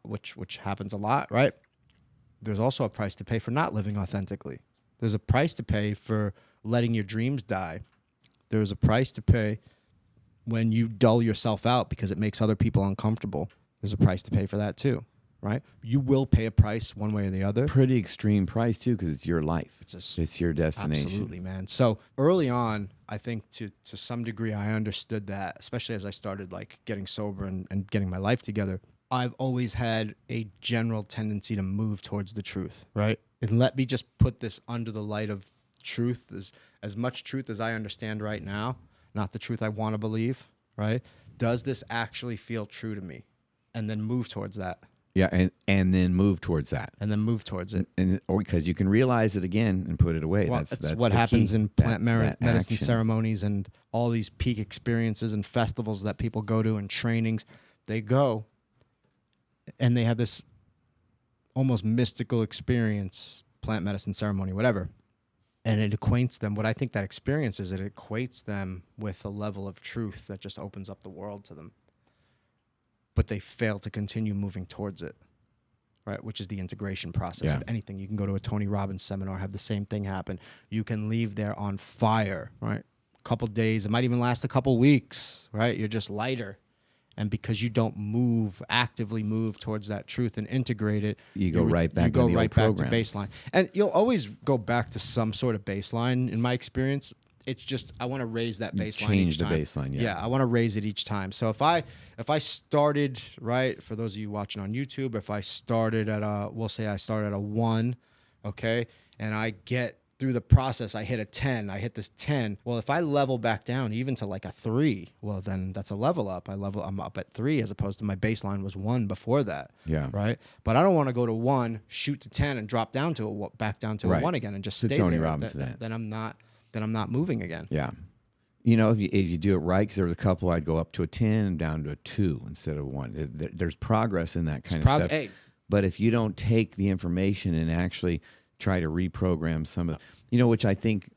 which happens a lot, right? There's also a price to pay for not living authentically. There's a price to pay for letting your dreams die. There's a price to pay when you dull yourself out because it makes other people uncomfortable. There's a price to pay for that too, right? You will pay a price one way or the other. Pretty extreme price too, because it's your life. It's your destination. Absolutely, man. So early on, I think to some degree, I understood that, especially as I started like getting sober and getting my life together. I've always had a general tendency to move towards the truth, right? And let me just put this under the light of truth, as much truth as I understand right now, not the truth I want to believe, right? Does this actually feel true to me? And then move towards that. Yeah, and then move towards that. And then move towards it. Or because you can realize it again and put it away. Well, that's what the happens key. in plant that medicine action. ceremonies and all these peak experiences and festivals that people go to and trainings. They go and they have this almost mystical experience, plant medicine ceremony, whatever. And it acquaints them. What I think that experience is, it equates them with a level of truth that just opens up the world to them. But they fail to continue moving towards it, right? Which is the integration process of anything. You can go to a Tony Robbins seminar, have the same thing happen. You can leave there on fire, right? A couple days, it might even last a couple weeks, right? You're just lighter. And because you don't actively move towards that truth and integrate it, you go right back. You go to right back to programs. baseline, and you'll always go back to some sort of baseline. In my experience, it's just I want to raise that baseline. Change each the time. baseline. Yeah, I want to raise it each time. So if I started right, for those of you watching on YouTube, if I started at we'll say I started at a 1, okay, and I get through the process, I hit a 10, I hit this 10. Well, if I level back down even to like a 3, well, then that's a level up. I'm up at 3 as opposed to my baseline was 1 before that. Yeah. Right. But I don't want to go to 1, shoot to 10, and drop down to back down to a 1 again and just The stay Tony there. Robbins event. Then I'm not moving again. Yeah. You know, if you do it right, because there was a couple, I'd go up to a 10 and down to a 2 instead of 1. There's progress in that kind of stuff. Hey. But if you don't take the information and actually try to reprogram some of, which I think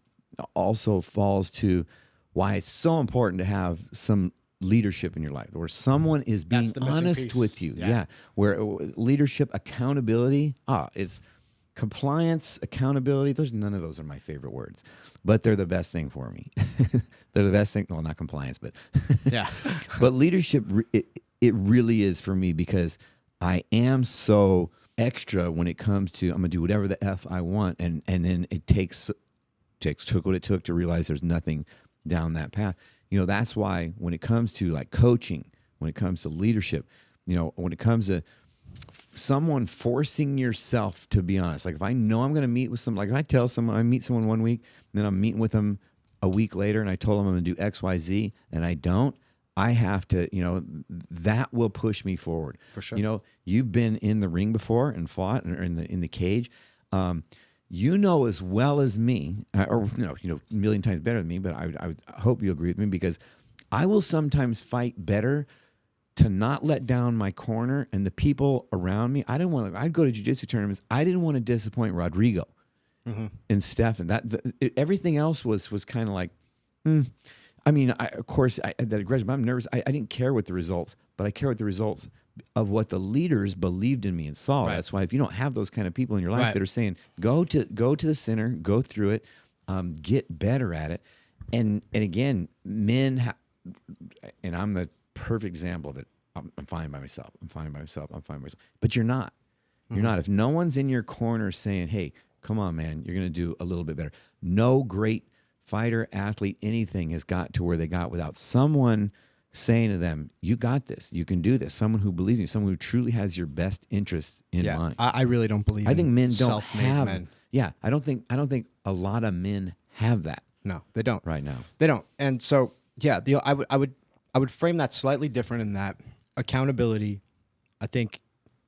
also falls to why it's so important to have some leadership in your life, where someone is being honest with you. Yeah. Where leadership, accountability, it's compliance, accountability. None of those are my favorite words, but they're the best thing for me. They're the best thing. Well, not compliance, but yeah. But leadership, it really is for me, because I am so extra when it comes to I'm gonna do whatever the F I want, and then it took what it took to realize there's nothing down that path. That's why when it comes to like coaching, when it comes to leadership, when it comes to someone forcing yourself to be honest, like if I know I'm gonna meet with someone, like if I tell someone I meet someone one week and then I'm meeting with them a week later and I told them I'm gonna do X, Y, Z and I don't, I have to, that will push me forward. For sure. You've been in the ring before and fought, or in the cage. As well as me, or a million times better than me. But I would hope you agree with me, because I will sometimes fight better to not let down my corner and the people around me. I'd go to jiu-jitsu tournaments. I didn't want to disappoint Rodrigo and Stefan. Everything else was kind of like. I mean, of course, that aggression, but I'm nervous. I didn't care what the results, but I care what the results of what the leaders believed in me and saw. Right. That's why if you don't have those kind of people in your life that are saying, go to the center, go through it, get better at it. And again, men, and I'm the perfect example of it. I'm fine by myself. But you're not. You're not. If no one's in your corner saying, hey, come on, man, you're going to do a little bit better. No great fighter, athlete, anything has got to where they got without someone saying to them, you got this, you can do this. Someone who believes in you, someone who truly has your best interest in mind. I really don't believe. I think men don't have. Men. Yeah, I don't think a lot of men have that. No, they don't. Right now, they don't. And so, yeah, I would frame that slightly different in that accountability. I think,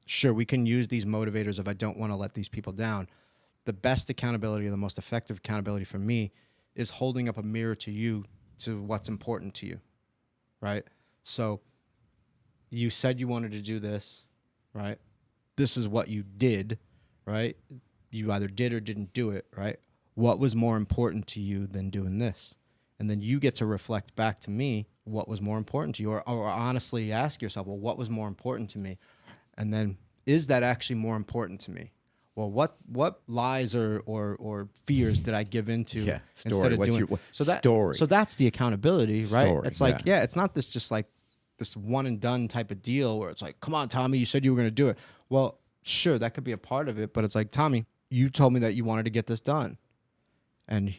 sure, we can use these motivators if I don't want to let these people down. The best accountability, or the most effective accountability for me, is holding up a mirror to you, to what's important to you, right? So you said you wanted to do this, right? This is what you did, right? You either did or didn't do it, right? What was more important to you than doing this? And then you get to reflect back to me what was more important to you, or honestly ask yourself, well, what was more important to me? And then, is that actually more important to me? Well, what lies or fears did I give into instead of doing? So that's the accountability, right? It's like, it's not this just like this one and done type of deal where it's like, come on, Tommy, you said you were going to do it. Well, sure, that could be a part of it, but it's like, Tommy, you told me that you wanted to get this done, and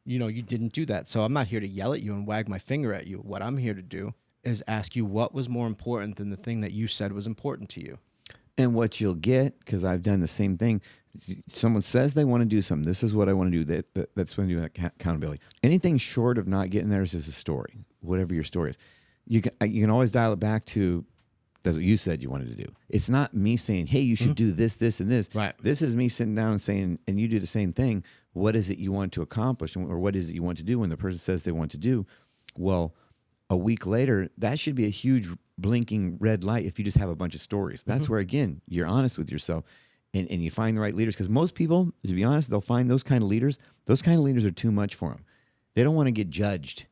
you didn't do that. So I'm not here to yell at you and wag my finger at you. What I'm here to do is ask you what was more important than the thing that you said was important to you. And what you'll get, because I've done the same thing, someone says they want to do something. This is what I want to do. That's when you do accountability. Anything short of not getting there is just a story, whatever your story is. You can always dial it back to that's what you said you wanted to do. It's not me saying, hey, you should do this, this, and this. Right. This is me sitting down and saying, and you do the same thing. What is it you want to accomplish, or what is it you want to do when the person says they want to do? Well, a week later, that should be a huge blinking red light if you just have a bunch of stories. That's where, again, you're honest with yourself and you find the right leaders. Because most people, to be honest, they'll find those kind of leaders. Those kind of leaders are too much for them. They don't want to get judged.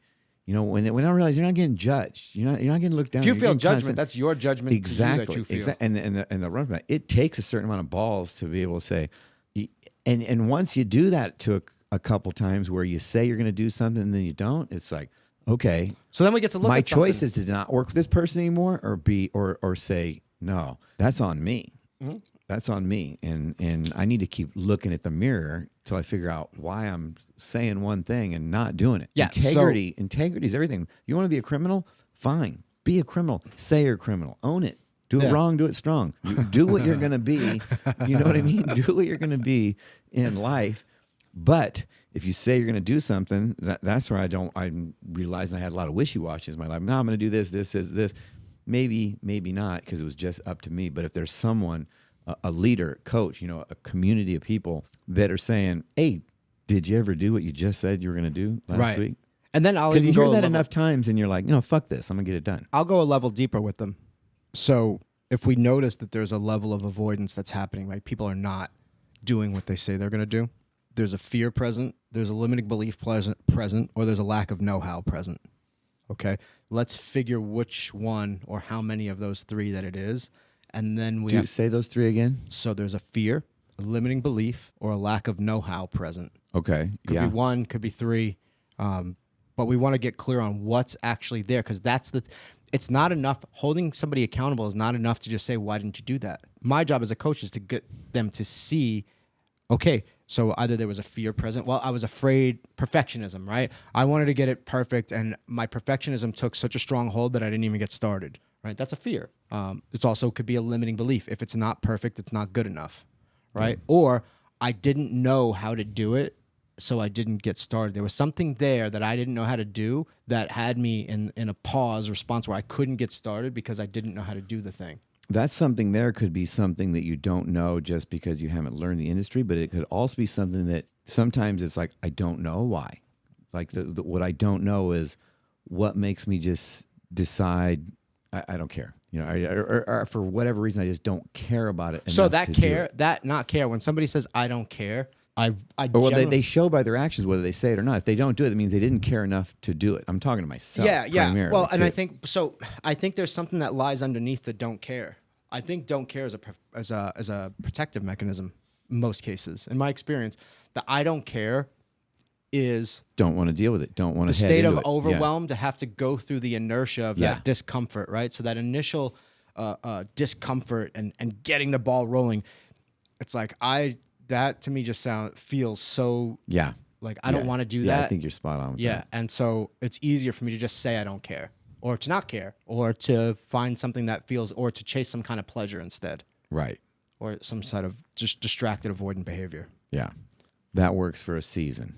You know, when I realize you're not getting judged, you're not getting looked down. If you feel judgment, that's your judgment. Exactly. That you feel. Exactly. And the run from that, it takes a certain amount of balls to be able to say, and once you do that to a couple times where you say you're going to do something and then you don't, it's like, okay. So then we get to look. My at choice is to not work with this person anymore, or say no. That's on me. Mm-hmm. That's on me, and I need to keep looking at the mirror till I figure out why I'm saying one thing and not doing it. Yeah, integrity is everything. You want to be a criminal? Fine, be a criminal. Say you're a criminal. Own it. Do it wrong. Do it strong. You do what you're going to be. You know what I mean? Do what you're going to be in life. But if you say you're going to do something, that's where I'm realizing I had a lot of wishy-washes in my life. No, I'm going to do this. Maybe not, because it was just up to me. But if there's someone, a leader, coach, you know, a community of people that are saying, hey, did you ever do what you just said you were going to do last week? And then I'll even you hear that enough times and you're like, no, fuck this. I'm going to get it done. I'll go a level deeper with them. So if we notice that there's a level of avoidance that's happening, right? People are not doing what they say they're going to do. There's a fear present, there's a limiting belief present, or there's a lack of know-how present. Okay? Let's figure which one or how many of those three that it is. And then we say those three again. So there's a fear, a limiting belief, or a lack of know-how present. Okay. Could be one, could be three. But we want to get clear on what's actually there, because it's not enough. Holding somebody accountable is not enough to just say, why didn't you do that? My job as a coach is to get them to see, okay, so either there was a fear present. Well, I was afraid, perfectionism, right? I wanted to get it perfect, and my perfectionism took such a strong hold that I didn't even get started, right? That's a fear. It's also could be a limiting belief. If it's not perfect, it's not good enough, right? Or I didn't know how to do it, so I didn't get started. There was something there that I didn't know how to do that had me in a pause response where I couldn't get started because I didn't know how to do the thing. That's something there could be something that you don't know just because you haven't learned the industry, but it could also be something that sometimes it's like, I don't know why. Like what I don't know is what makes me just decide I don't care. You know, or for whatever reason, I just don't care about it. So that not care, when somebody says, I don't care, they show by their actions whether they say it or not. If they don't do it, it means they didn't care enough to do it. I'm talking to myself. Yeah. Well, and I think there's something that lies underneath the don't care. I think don't care is a protective mechanism in most cases. In my experience, the I don't care is don't want to deal with it. Don't want to the state of overwhelm to have to go through the inertia of that discomfort, right? So that initial discomfort and getting the ball rolling, it's like that to me just feels so like I don't want to do that. I think you're spot on with that. And so it's easier for me to just say I don't care, or to not care, or to find something that feels, or to chase some kind of pleasure instead. Right. Or some sort of just distracted avoidant behavior. Yeah. That works for a season.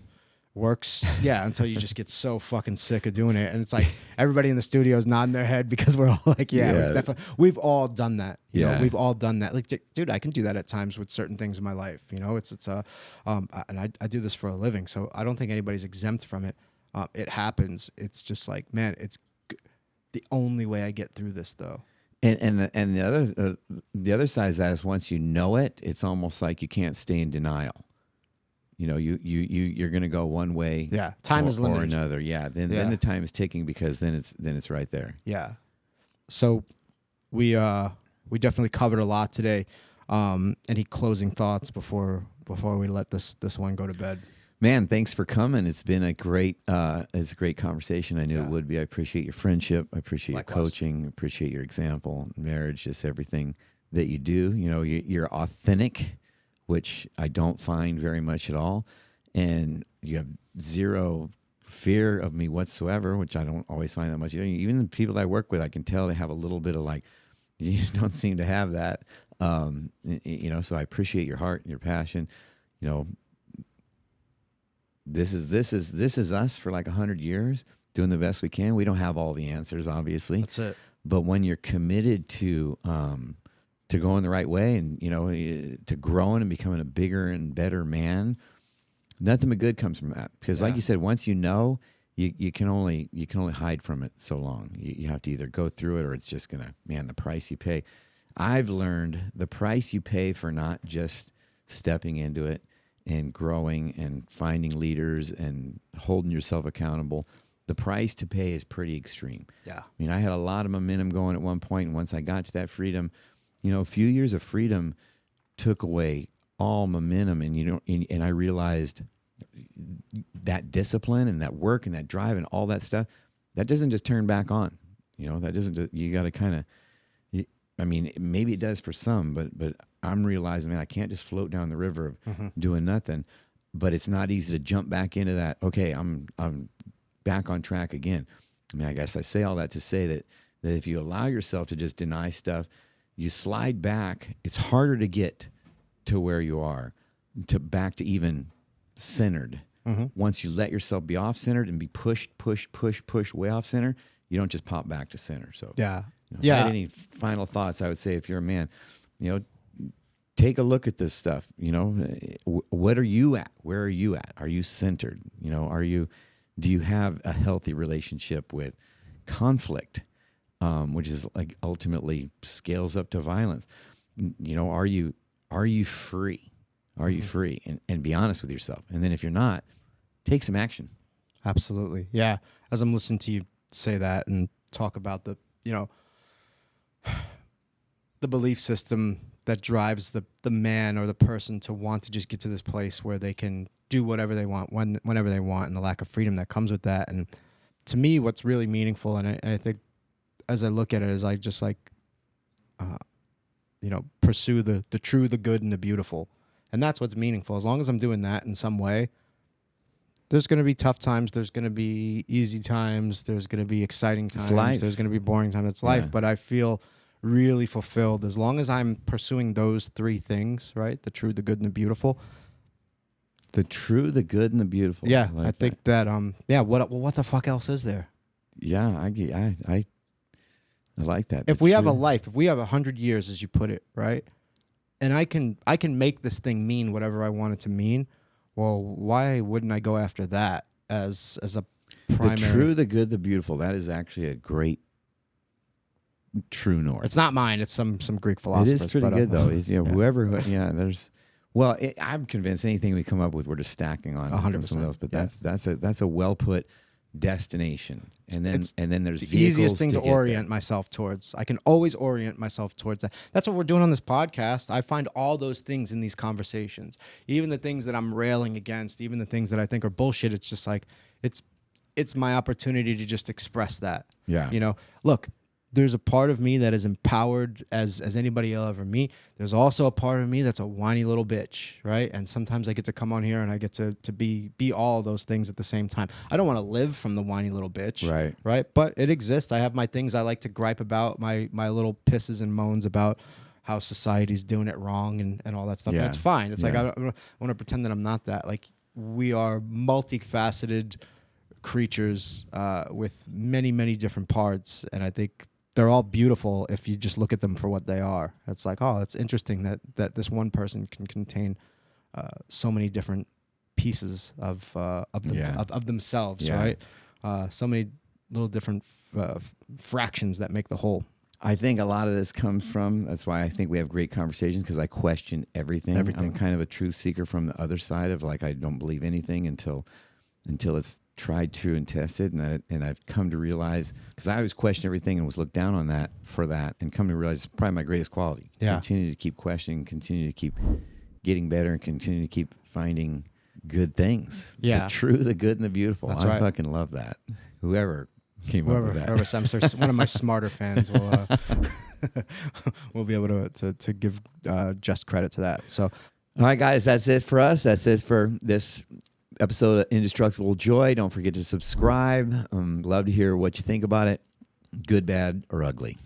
Works, until you just get so fucking sick of doing it. And it's like everybody in the studio is nodding their head because we're all like, we've all done that. You know, we've all done that. Like, dude, I can do that at times with certain things in my life. You know, and I do this for a living, so I don't think anybody's exempt from it. It happens. It's just like, man, it's the only way I get through this, though. And the other side of that is once you know it, it's almost like you can't stay in denial. You know, you're going to go one way. Yeah, time is limited. Or another. Yeah, then the time is ticking because then it's right there. Yeah. So we definitely covered a lot today. Any closing thoughts before we let this one go to bed? Man, thanks for coming. It's been a great conversation. I knew it would be. I appreciate your friendship. I appreciate your coaching. I appreciate your example, marriage, just everything that you do. You know, you're authentic, which I don't find very much at all. And you have zero fear of me whatsoever, which I don't always find that much. Even the people that I work with, I can tell they have a little bit of like, you just don't seem to have that. So I appreciate your heart and your passion. This is us for like 100 years doing the best we can. We don't have all the answers, obviously. That's it. But when you're committed to going the right way and, to growing and becoming a bigger and better man, nothing but good comes from that. Because like you said, once you know, you can only hide from it so long. You have to either go through it or it's just going to, the price you pay. I've learned the price you pay for not just stepping into it and growing and finding leaders and holding yourself accountable. The price to pay is pretty extreme. Yeah. I had a lot of momentum going at one point, and once I got to that freedom, a few years of freedom took away all momentum, and I realized that discipline and that work and that drive and all that stuff, that doesn't just turn back on. That doesn't. You got to kind of. Maybe it does for some, but I'm realizing, I can't just float down the river of doing nothing. But it's not easy to jump back into that. Okay, I'm back on track again. I guess I say all that to say that if you allow yourself to just deny stuff, you slide back. It's harder to get to where you are, back to even centered. Once you let yourself be off centered and be pushed way off center, you don't just pop back to center. So if you had any final thoughts, I would say if you're a man, take a look at this stuff. What are you at? Where are you at? Are you centered? Do you have a healthy relationship with conflict, which is like ultimately scales up to violence? Are you free? Are you free? And be honest with yourself. And then if you're not, take some action. Absolutely. Yeah. As I'm listening to you say that and talk about the belief system that drives the man or the person to want to just get to this place where they can do whatever they want whenever they want, and the lack of freedom that comes with that. And to me, what's really meaningful, and I think as I look at it, is I just like, pursue the true, the good, and the beautiful. And that's what's meaningful. As long as I'm doing that in some way, there's going to be tough times. There's going to be easy times. There's going to be exciting times. It's life. There's going to be boring times. It's life. But I feel really fulfilled as long as I'm pursuing those three things, right? The true, the good, and the beautiful. The true, the good, and the beautiful. Yeah, I think that. What the fuck else is there? Yeah, I like that. If we have a life, if we have 100 years, as you put it, right? And I can make this thing mean whatever I want it to mean. Well, why wouldn't I go after that as a primary? The true, the good, the beautiful. That is actually a great true north. It's not mine. It's some Greek philosopher. It is pretty good though. Whoever. Yeah, there's. Well, I'm convinced anything we come up with, we're just stacking on 100%. else. But that's a well put destination, and then there's the easiest thing to orient myself towards. I can always orient myself towards that. That's what we're doing on this podcast. I find all those things in these conversations, even the things that I'm railing against, even the things that I think are bullshit. It's just like it's my opportunity to just express that. Yeah. Look. There's a part of me that is empowered as anybody will ever meet. There's also a part of me that's a whiny little bitch, right? And sometimes I get to come on here and I get to be all those things at the same time. I don't want to live from the whiny little bitch, right? But it exists. I have my things I like to gripe about, my little pisses and moans about how society's doing it wrong and all that stuff. Yeah. And it's fine. It's like I want to pretend that I'm not that. Like, we are multifaceted creatures with many, many different parts, and I think they're all beautiful if you just look at them for what they are. It's like, oh, it's interesting that this one person can contain so many different pieces of themselves, right? So many little different fractions that make the whole. I think a lot of this comes from, that's why I think we have great conversations, because I question everything. I'm kind of a truth seeker from the other side of, like, I don't believe anything until it's tried, true, and tested, and I've come to realize, because I always question everything and was looked down on that for that, and come to realize it's probably my greatest quality. Yeah. Continue to keep questioning, continue to keep getting better, and continue to keep finding good things. Yeah. The true, the good, and the beautiful. That's I right. fucking love that. Whoever came up with that. Whoever, one of my smarter fans will be able to give just credit to that. So, all right, guys, that's it for us. That's it for this episode of Indestructible Joy. Don't forget to subscribe. Love to hear what you think about it, good, bad, or ugly.